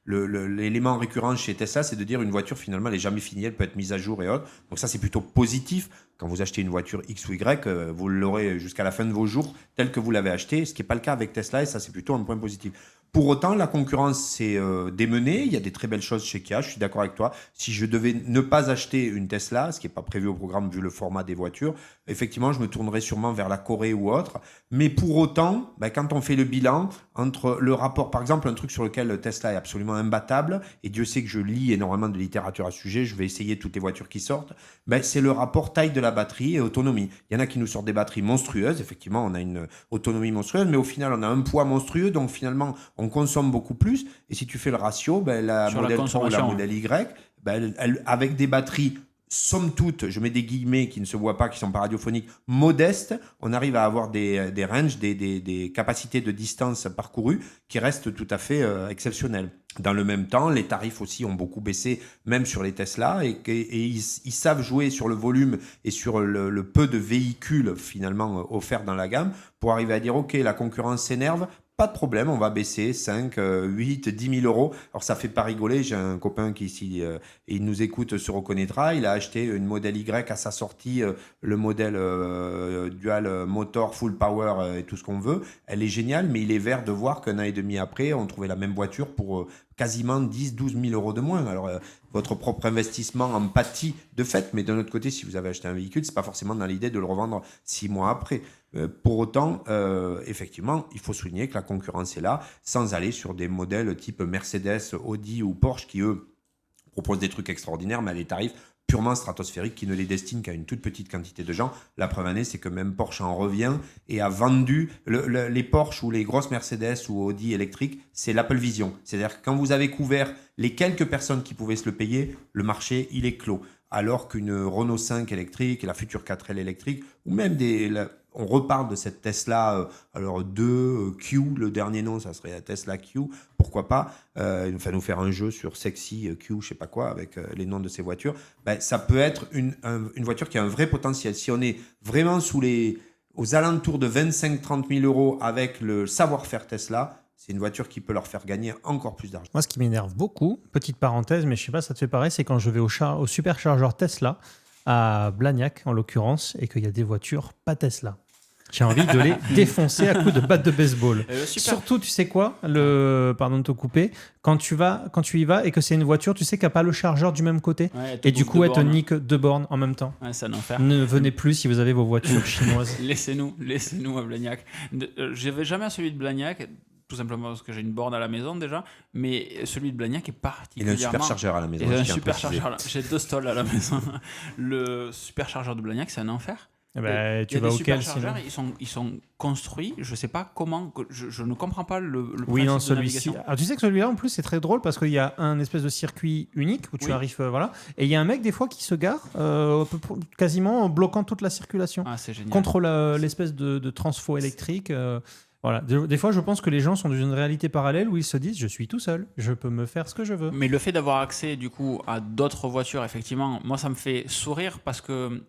Speaker 3: l'élément récurrent chez Tesla, c'est de dire une voiture finalement elle n'est jamais finie, elle peut être mise à jour et autres. Donc ça c'est plutôt positif. Quand vous achetez une voiture X ou Y, vous l'aurez jusqu'à la fin de vos jours telle que vous l'avez achetée, ce qui n'est pas le cas avec Tesla et ça c'est plutôt un point positif. Pour autant, la concurrence s'est démenée. Il y a des très belles choses chez Kia, je suis d'accord avec toi. Si je devais ne pas acheter une Tesla, ce qui n'est pas prévu au programme vu le format des voitures, effectivement, je me tournerais sûrement vers la Corée ou autre. Mais pour autant, quand on fait le bilan entre le rapport, par exemple, un truc sur lequel Tesla est absolument imbattable, et Dieu sait que je lis énormément de littérature à ce sujet, je vais essayer toutes les voitures qui sortent, c'est le rapport taille de la batterie et autonomie. Il y en a qui nous sortent des batteries monstrueuses, effectivement, on a une autonomie monstrueuse, mais au final, on a un poids monstrueux, donc finalement, on consomme beaucoup plus. Et si tu fais le ratio, la
Speaker 4: Sur
Speaker 3: modèle
Speaker 4: la
Speaker 3: 3 ou la
Speaker 4: consommation,
Speaker 3: modèle Y, avec des batteries somme toute, je mets des guillemets qui ne se voient pas, qui sont pas radiophoniques, modestes, on arrive à avoir des ranges, des capacités de distance parcourues qui restent tout à fait exceptionnelles. Dans le même temps, les tarifs aussi ont beaucoup baissé, même sur les Tesla, et ils savent jouer sur le volume et sur le peu de véhicules finalement offerts dans la gamme pour arriver à dire ok, la concurrence s'énerve, pas de problème, on va baisser 5, 8, 10 000 euros. Alors ça fait pas rigoler, j'ai un copain qui ici, il nous écoute, se reconnaîtra, il a acheté une modèle Y à sa sortie, le modèle dual motor, full power et tout ce qu'on veut. Elle est géniale, mais il est vert de voir qu'un an et demi après, on trouvait la même voiture pour quasiment 10, 12 000 euros de moins. Alors votre propre investissement en pâtit de fait, mais d'un autre côté, si vous avez acheté un véhicule, c'est pas forcément dans l'idée de le revendre 6 mois après. Pour autant, effectivement, il faut souligner que la concurrence est là, sans aller sur des modèles type Mercedes, Audi ou Porsche qui, eux, proposent des trucs extraordinaires, mais à des tarifs purement stratosphériques qui ne les destinent qu'à une toute petite quantité de gens. La preuve en est, c'est que même Porsche en revient et a vendu les Porsche ou les grosses Mercedes ou Audi électriques, c'est l'Apple Vision. C'est-à-dire que quand vous avez couvert les quelques personnes qui pouvaient se le payer, le marché, il est clos. Alors qu'une Renault 5 électrique, la future 4L électrique, ou même on reparle de cette Tesla, alors 2 Q, le dernier nom, ça serait la Tesla Q, pourquoi pas, nous faire un jeu sur Sexy Q, je sais pas quoi, avec les noms de ces voitures, ça peut être une voiture qui a un vrai potentiel. Si on est vraiment aux alentours de 25-30 000 euros avec le savoir-faire Tesla, c'est une voiture qui peut leur faire gagner encore plus d'argent.
Speaker 2: Moi, ce qui m'énerve beaucoup, petite parenthèse, mais je sais pas, ça te fait pareil, c'est quand je vais au superchargeur Tesla, à Blagnac en l'occurrence, et qu'il y a des voitures pas Tesla. J'ai envie de les défoncer à coups de batte de baseball. Surtout, tu sais quoi, pardon de te couper, quand tu y vas et que c'est une voiture, tu sais qu'elle n'a pas le chargeur du même côté.
Speaker 4: Ouais,
Speaker 2: et du coup, elle te nique 2 bornes en même temps.
Speaker 4: Ouais, c'est un enfer.
Speaker 2: Ne venez plus si vous avez vos voitures chinoises.
Speaker 4: Laissez-nous à Blagnac. Je vais jamais à celui de Blagnac, tout simplement parce que j'ai une borne à la maison déjà, mais celui de Blagnac est particulièrement...
Speaker 3: Il a un superchargeur à la maison.
Speaker 4: Il a un superchargeur. J'ai 2 stalls à la maison. Le superchargeur de Blagnac, c'est un enfer.
Speaker 2: Tu vas auquel sinon
Speaker 4: ils sont construits, je sais pas comment, je ne comprends pas le
Speaker 2: oui,
Speaker 4: principe
Speaker 2: non,
Speaker 4: de
Speaker 2: celui-ci.
Speaker 4: navigation.
Speaker 2: Alors, tu sais que celui-là, en plus, c'est très drôle parce qu'il y a un espèce de circuit unique où tu arrives, voilà, et il y a un mec des fois qui se gare quasiment en bloquant toute la circulation
Speaker 4: C'est génial.
Speaker 2: contre l'espèce de transfo électrique. Voilà. Des fois, je pense que les gens sont dans une réalité parallèle où ils se disent je suis tout seul, je peux me faire ce que je veux.
Speaker 4: Mais le fait d'avoir accès du coup à d'autres voitures, effectivement, moi ça me fait sourire parce que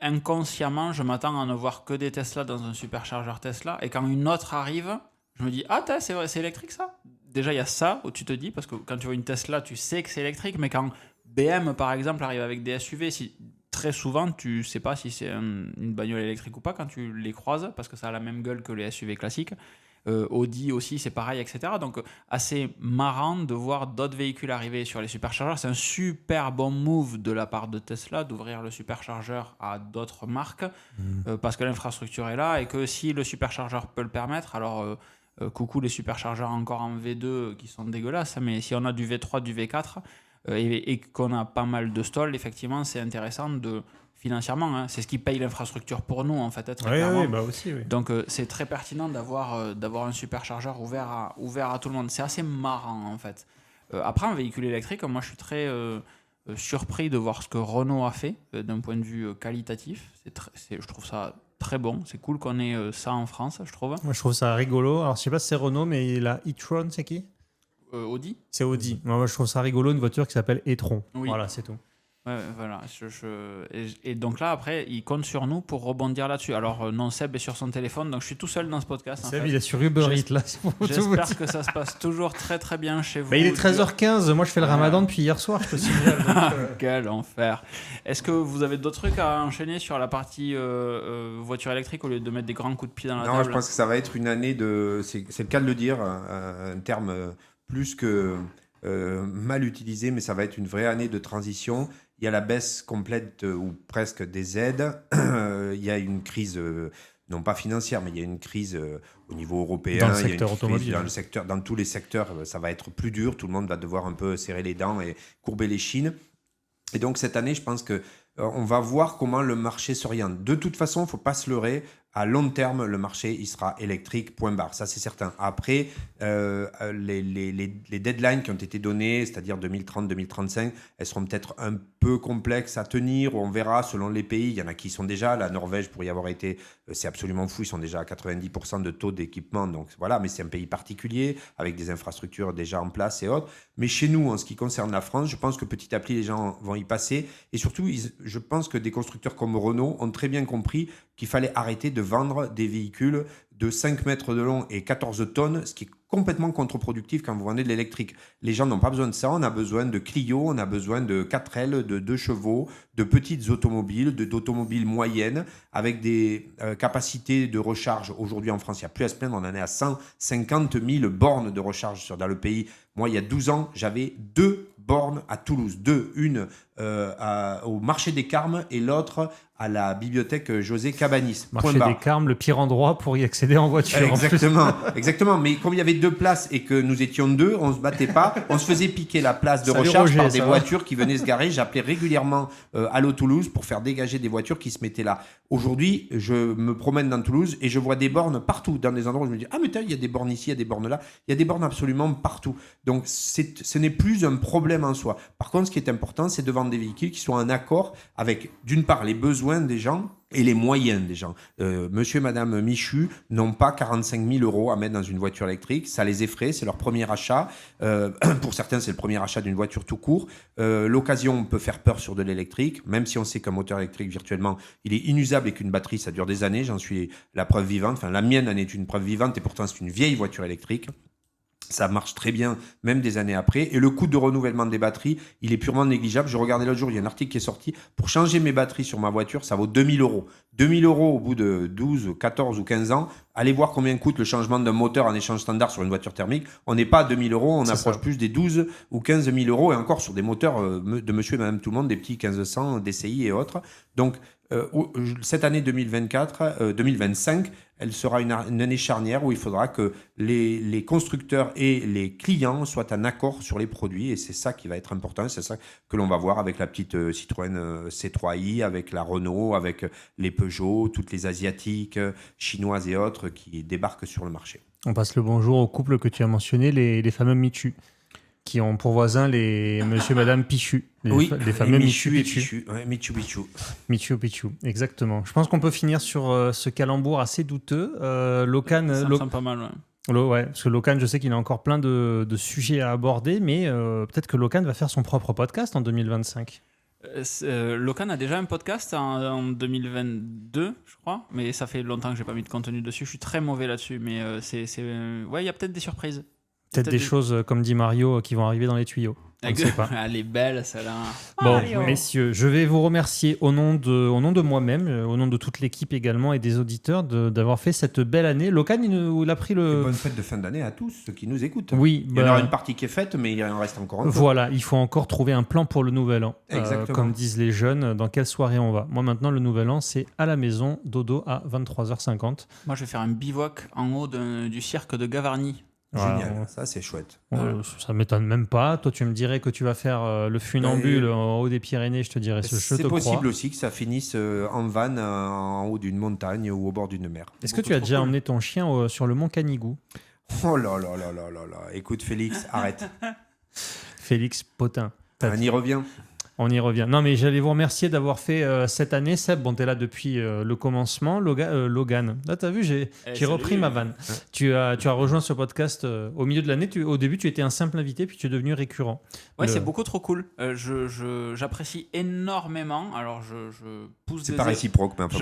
Speaker 4: inconsciemment, je m'attends à ne voir que des Tesla dans un superchargeur Tesla et quand une autre arrive, je me dis ah c'est vrai, c'est électrique ça. Déjà il y a ça où tu te dis parce que quand tu vois une Tesla, tu sais que c'est électrique, mais quand BM par exemple arrive avec des SUV, très souvent, tu sais pas si c'est une bagnole électrique ou pas quand tu les croises, parce que ça a la même gueule que les SUV classiques. Audi aussi, c'est pareil, etc. Donc, assez marrant de voir d'autres véhicules arriver sur les superchargeurs. C'est un super bon move de la part de Tesla d'ouvrir le superchargeur à d'autres marques, parce que l'infrastructure est là et que si le superchargeur peut le permettre, alors coucou les superchargeurs encore en V2 qui sont dégueulasses, mais si on a du V3, du V4, et qu'on a pas mal de stalls, effectivement, c'est intéressant financièrement. C'est ce qui paye l'infrastructure pour nous, en fait.
Speaker 2: Oui, bah aussi, oui.
Speaker 4: Donc, c'est très pertinent d'avoir un superchargeur ouvert à tout le monde. C'est assez marrant, en fait. Après, un véhicule électrique, moi, je suis très surpris de voir ce que Renault a fait d'un point de vue qualitatif. Je trouve ça très bon. C'est cool qu'on ait ça en France, je trouve.
Speaker 2: Moi, je trouve ça rigolo. Alors, je sais pas si c'est Renault, mais la e-tron, c'est qui ?
Speaker 4: Audi.
Speaker 2: C'est Audi. Moi, je trouve ça rigolo, une voiture qui s'appelle e-tron.
Speaker 4: Oui.
Speaker 2: Voilà, c'est tout.
Speaker 4: Ouais, voilà. Et donc là, après, il compte sur nous pour rebondir là-dessus. Alors, non, Seb est sur son téléphone, donc je suis tout seul dans ce podcast. en
Speaker 2: Seb,
Speaker 4: fait.
Speaker 2: il est sur Uber Eats là. c'est pour tout vous dire.
Speaker 4: J'espère que ça se passe toujours très très bien chez vous.
Speaker 2: Bah, il est 13h15, moi je fais le ramadan depuis hier soir, je te signale.
Speaker 4: Quel enfer. Est-ce que vous avez d'autres trucs à enchaîner sur la partie voiture électrique au lieu de mettre des grands coups de pied dans la
Speaker 3: Non,
Speaker 4: table?
Speaker 3: je pense que ça va être une année de. C'est le cas de le dire, un terme plus que mal utilisé, mais ça va être une vraie année de transition. Il y a la baisse complète ou presque des aides. Il y a une crise, non pas financière, mais il y a une crise au niveau européen.
Speaker 2: Dans le
Speaker 3: Il y a une
Speaker 2: secteur
Speaker 3: crise
Speaker 2: automobile.
Speaker 3: dans tous les secteurs, ça va être plus dur. Tout le monde va devoir un peu serrer les dents et courber les chines. Et donc cette année, je pense que on va voir comment le marché s'oriente. De toute façon, il ne faut pas se leurrer. À long terme, le marché il sera électrique, point barre. Ça, c'est certain. Après, les deadlines qui ont été données, c'est-à-dire 2030-2035, elles seront peut-être un peu complexes à tenir. On verra selon les pays. Il y en a qui sont déjà. La Norvège, pour y avoir été, c'est absolument fou. Ils sont déjà à 90% de taux d'équipement. Donc voilà, mais c'est un pays particulier, avec des infrastructures déjà en place et autres. Mais chez nous, en ce qui concerne la France, je pense que petit à petit, les gens vont y passer. Et surtout, je pense que des constructeurs comme Renault ont très bien compris qu'il fallait arrêter de vendre des véhicules de 5 mètres de long et 14 tonnes, ce qui est complètement contre-productif quand vous vendez de l'électrique. Les gens n'ont pas besoin de ça, on a besoin de Clio, on a besoin de 4L, de 2 chevaux, de petites automobiles, d'automobiles moyennes, avec des capacités de recharge. Aujourd'hui en France, il n'y a plus à se plaindre, on en est à 150 000 bornes de recharge dans le pays. Moi, il y a 12 ans, j'avais 2 bornes à Toulouse, une au marché des Carmes et l'autre à la bibliothèque José Cabanis.
Speaker 2: Marché des Carmes, le pire endroit pour y accéder en voiture.
Speaker 3: Exactement. Mais comme il y avait 2 places et que nous étions 2, on se battait pas. On se faisait piquer la place de
Speaker 2: Salut
Speaker 3: recharge
Speaker 2: Roger,
Speaker 3: par des
Speaker 2: ça va
Speaker 3: voitures qui venaient se garer. J'appelais régulièrement Allo Toulouse pour faire dégager des voitures qui se mettaient là. Aujourd'hui, je me promène dans Toulouse et je vois des bornes partout, dans des endroits où je me dis « Ah mais il y a des bornes ici, il y a des bornes là. » Il y a des bornes absolument partout. Donc, ce n'est plus un problème en soi. Par contre, ce qui est important, c'est de vendre des véhicules qui soient en accord avec, d'une part, les besoins des gens et les moyens des gens. Monsieur et Madame Michu n'ont pas 45 000 euros à mettre dans une voiture électrique. Ça les effraie, c'est leur premier achat. Pour certains, c'est le premier achat d'une voiture tout court. L'occasion peut faire peur sur de l'électrique, même si on sait qu'un moteur électrique, virtuellement, il est inusable et qu'une batterie, ça dure des années. J'en suis la preuve vivante. Enfin, la mienne en est une preuve vivante et pourtant, c'est une vieille voiture électrique. Ça marche très bien, même des années après. Et le coût de renouvellement des batteries, il est purement négligeable. Je regardais l'autre jour, il y a un article qui est sorti. Pour changer mes batteries sur ma voiture, ça vaut 2 000 euros. 2 000 euros au bout de 12, 14 ou 15 ans. Allez voir combien coûte le changement d'un moteur en échange standard sur une voiture thermique. On n'est pas à 2 000 euros, on approche plus des 12 ou 15 000 euros. Et encore sur des moteurs de monsieur et madame tout le monde, des petits 1500, DCI et autres. Donc, cette année 2025, elle sera une année charnière où il faudra que les constructeurs et les clients soient en accord sur les produits et c'est ça qui va être important, c'est ça que l'on va voir avec la petite Citroën C3i, avec la Renault, avec les Peugeot, toutes les asiatiques, chinoises et autres qui débarquent sur le marché.
Speaker 2: On passe le bonjour au couple que tu as mentionné, les fameux Michu, qui ont pour voisins les monsieur et madame Pichu. Les fameux Michu et Pichu.
Speaker 3: Ouais, Michu Pichu.
Speaker 2: Michu Pichu, exactement. Je pense qu'on peut finir sur ce calembour assez douteux. Locan,
Speaker 4: Ça me semble pas mal, ouais.
Speaker 2: Ouais, parce que Locan, je sais qu'il a encore plein de sujets à aborder, mais peut-être que Locan va faire son propre podcast en 2025.
Speaker 4: Locan a déjà un podcast en 2022, je crois, mais ça fait longtemps que j'ai pas mis de contenu dessus. Je suis très mauvais là-dessus, mais ouais, il y a peut-être des surprises.
Speaker 2: Peut-être des choses, comme dit Mario, qui vont arriver dans les tuyaux. On ne sait pas.
Speaker 4: Elle est belle, celle-là.
Speaker 2: Bon, messieurs, je vais vous remercier au nom de moi-même, au nom de toute l'équipe également et des auditeurs d'avoir fait cette belle année. Locan, il a pris le...
Speaker 3: Bonne fête de fin d'année à tous ceux qui nous écoutent.
Speaker 2: Oui,
Speaker 3: il y en aura une partie qui est faite, mais il en reste encore un peu.
Speaker 2: Voilà, il faut encore trouver un plan pour le nouvel an.
Speaker 3: Exactement.
Speaker 2: Comme disent les jeunes, dans quelle soirée on va. Moi maintenant, le nouvel an, c'est à la maison, dodo à 23h50.
Speaker 4: Moi, je vais faire un bivouac en haut du cirque de Gavarnie.
Speaker 3: Génial, ça c'est chouette.
Speaker 2: Ça m'étonne même pas. Toi, tu me dirais que tu vas faire le funambule en haut des Pyrénées, je te dirais je te
Speaker 3: C'est
Speaker 2: crois.
Speaker 3: possible aussi que ça finisse en van en haut d'une montagne ou au bord d'une mer.
Speaker 2: Est-ce que tu as déjà emmené ton chien sur le mont Canigou?
Speaker 3: Oh là là là là là là. Écoute Félix, arrête.
Speaker 2: Félix Potin.
Speaker 3: On y revient.
Speaker 2: On y revient. Non, mais j'allais vous remercier d'avoir fait cette année. Seb, bon, t'es là depuis le commencement. Logan. Là, t'as vu, j'ai repris ma vanne. Tu as rejoint ce podcast au milieu de l'année. Au début, tu étais un simple invité, puis tu es devenu récurrent.
Speaker 4: Ouais, c'est beaucoup trop cool. J'apprécie énormément. Alors, je pousse
Speaker 3: C'est pas réciproque, mais enfin,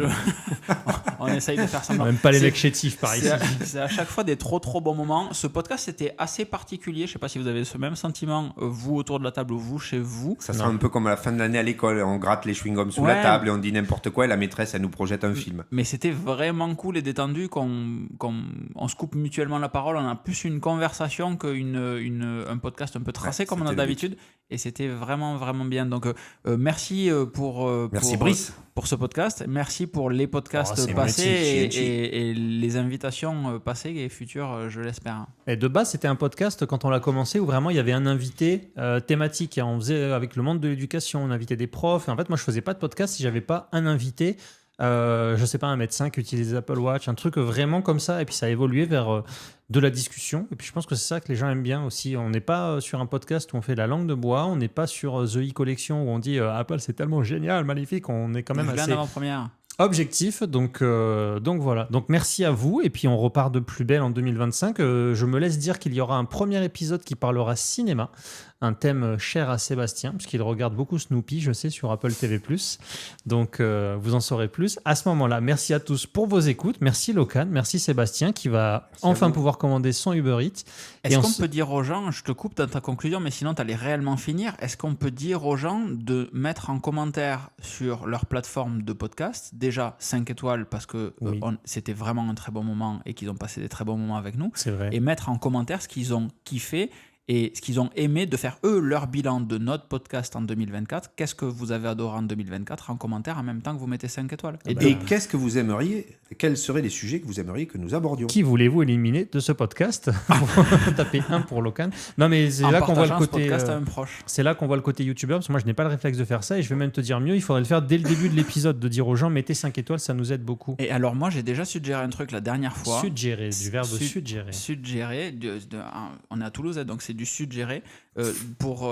Speaker 4: on essaye de faire ça.
Speaker 2: Même pas les mecs chétifs par ici.
Speaker 4: C'est à chaque fois des trop bons moments. Ce podcast était assez particulier. Je sais pas si vous avez ce même sentiment, vous autour de la table ou vous chez vous.
Speaker 3: Ça sera un peu comme à la fin de l'année à l'école. On gratte les chewing-gums sous la table et on dit n'importe quoi et la maîtresse, elle nous projette un film.
Speaker 4: Mais c'était vraiment cool et détendu qu'on se coupe mutuellement la parole. On a plus une conversation qu'un podcast un peu tracé comme on a d'habitude. Et c'était vraiment bien. Donc merci
Speaker 3: Merci Brice
Speaker 4: pour ce podcast. Merci pour les podcasts passés et les invitations passées et futures, je l'espère.
Speaker 2: Et de base, c'était un podcast quand on l'a commencé où vraiment il y avait un invité thématique. On faisait avec le monde de l'éducation, on invitait des profs. Et en fait, moi, je faisais pas de podcast si j'avais pas un invité. Je sais pas, un médecin qui utilise Apple Watch, un truc vraiment comme ça. Et puis ça a évolué vers de la discussion. Et puis je pense que c'est ça que les gens aiment bien aussi. On n'est pas sur un podcast où on fait la langue de bois. On n'est pas sur The E-Collection où on dit Apple c'est tellement génial, magnifique. On est quand même assez objectif. Donc voilà. Donc merci à vous. Et puis on repart de plus belle en 2025. Je me laisse dire qu'il y aura un premier épisode qui parlera cinéma. Un thème cher à Sébastien, puisqu'il regarde beaucoup Snoopy, je sais, sur Apple TV+. Donc, vous en saurez plus. À ce moment-là, merci à tous pour vos écoutes. Merci Locan, merci Sébastien, qui va enfin pouvoir commander son Uber Eats.
Speaker 4: Est-ce qu'on peut dire aux gens, je te coupe dans ta conclusion, mais sinon tu allais réellement finir, est-ce qu'on peut dire aux gens de mettre en commentaire sur leur plateforme de podcast, déjà 5 étoiles, parce que c'était vraiment un très bon moment et qu'ils ont passé des très bons moments avec nous,
Speaker 2: c'est vrai.
Speaker 4: Et mettre en commentaire ce qu'ils ont kiffé et ce qu'ils ont aimé, de faire eux leur bilan de notre podcast en 2024. Qu'est-ce que vous avez adoré en 2024 en commentaire en même temps que vous mettez 5 étoiles.
Speaker 3: Et qu'est-ce que vous aimeriez, quels seraient les sujets que vous aimeriez que nous abordions?
Speaker 2: Qui voulez-vous éliminer de ce podcast? Tapez 1 pour Locan. Non, mais c'est là qu'on voit le côté c'est là qu'on voit le côté youtubeur, parce que moi je n'ai pas le réflexe de faire ça, et je vais même te dire mieux, il faudrait le faire dès le début de l'épisode, de dire aux gens mettez 5 étoiles, ça nous aide beaucoup.
Speaker 4: Et alors moi j'ai déjà suggéré un truc la dernière fois.
Speaker 2: Suggérer, du verbe suggérer.
Speaker 4: Suggérer, on est à Toulouse, donc c'est du suggérer, pour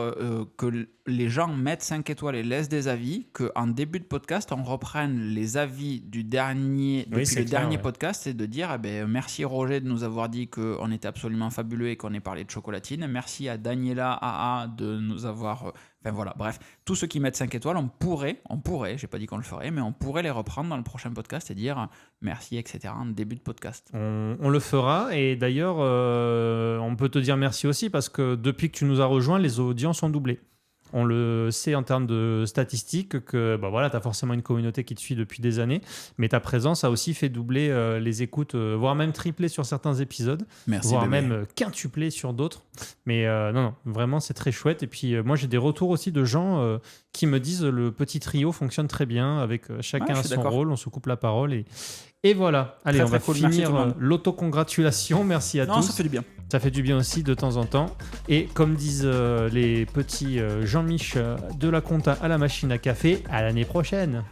Speaker 4: que les gens mettent 5 étoiles et laissent des avis, qu'en début de podcast on reprenne les avis du dernier podcast, et de dire merci Roger de nous avoir dit qu'on était absolument fabuleux et qu'on ait parlé de chocolatine, merci à Daniela AA de nous avoir bref, tous ceux qui mettent 5 étoiles, on pourrait, j'ai pas dit qu'on le ferait, mais on pourrait les reprendre dans le prochain podcast et dire merci, etc. en début de podcast.
Speaker 2: On le fera, et d'ailleurs on peut te dire merci aussi parce que depuis que tu nous as rejoints, les audiences ont doublé. On le sait en termes de statistiques que tu as forcément une communauté qui te suit depuis des années, mais ta présence a aussi fait doubler les écoutes, voire même tripler sur certains épisodes, voire même quintupler sur d'autres. Mais non, vraiment c'est très chouette. Et puis moi j'ai des retours aussi de gens qui me disent le petit trio fonctionne très bien, avec chacun à son rôle, on se coupe la parole et voilà. Allez,
Speaker 4: très,
Speaker 2: on va
Speaker 4: cool.
Speaker 2: finir l'autocongratulation. Merci à tous.
Speaker 4: Non, ça fait du bien.
Speaker 2: Ça fait du bien aussi de temps en temps. Et comme disent les petits Jean-Mich de la compta à la machine à café, à l'année prochaine.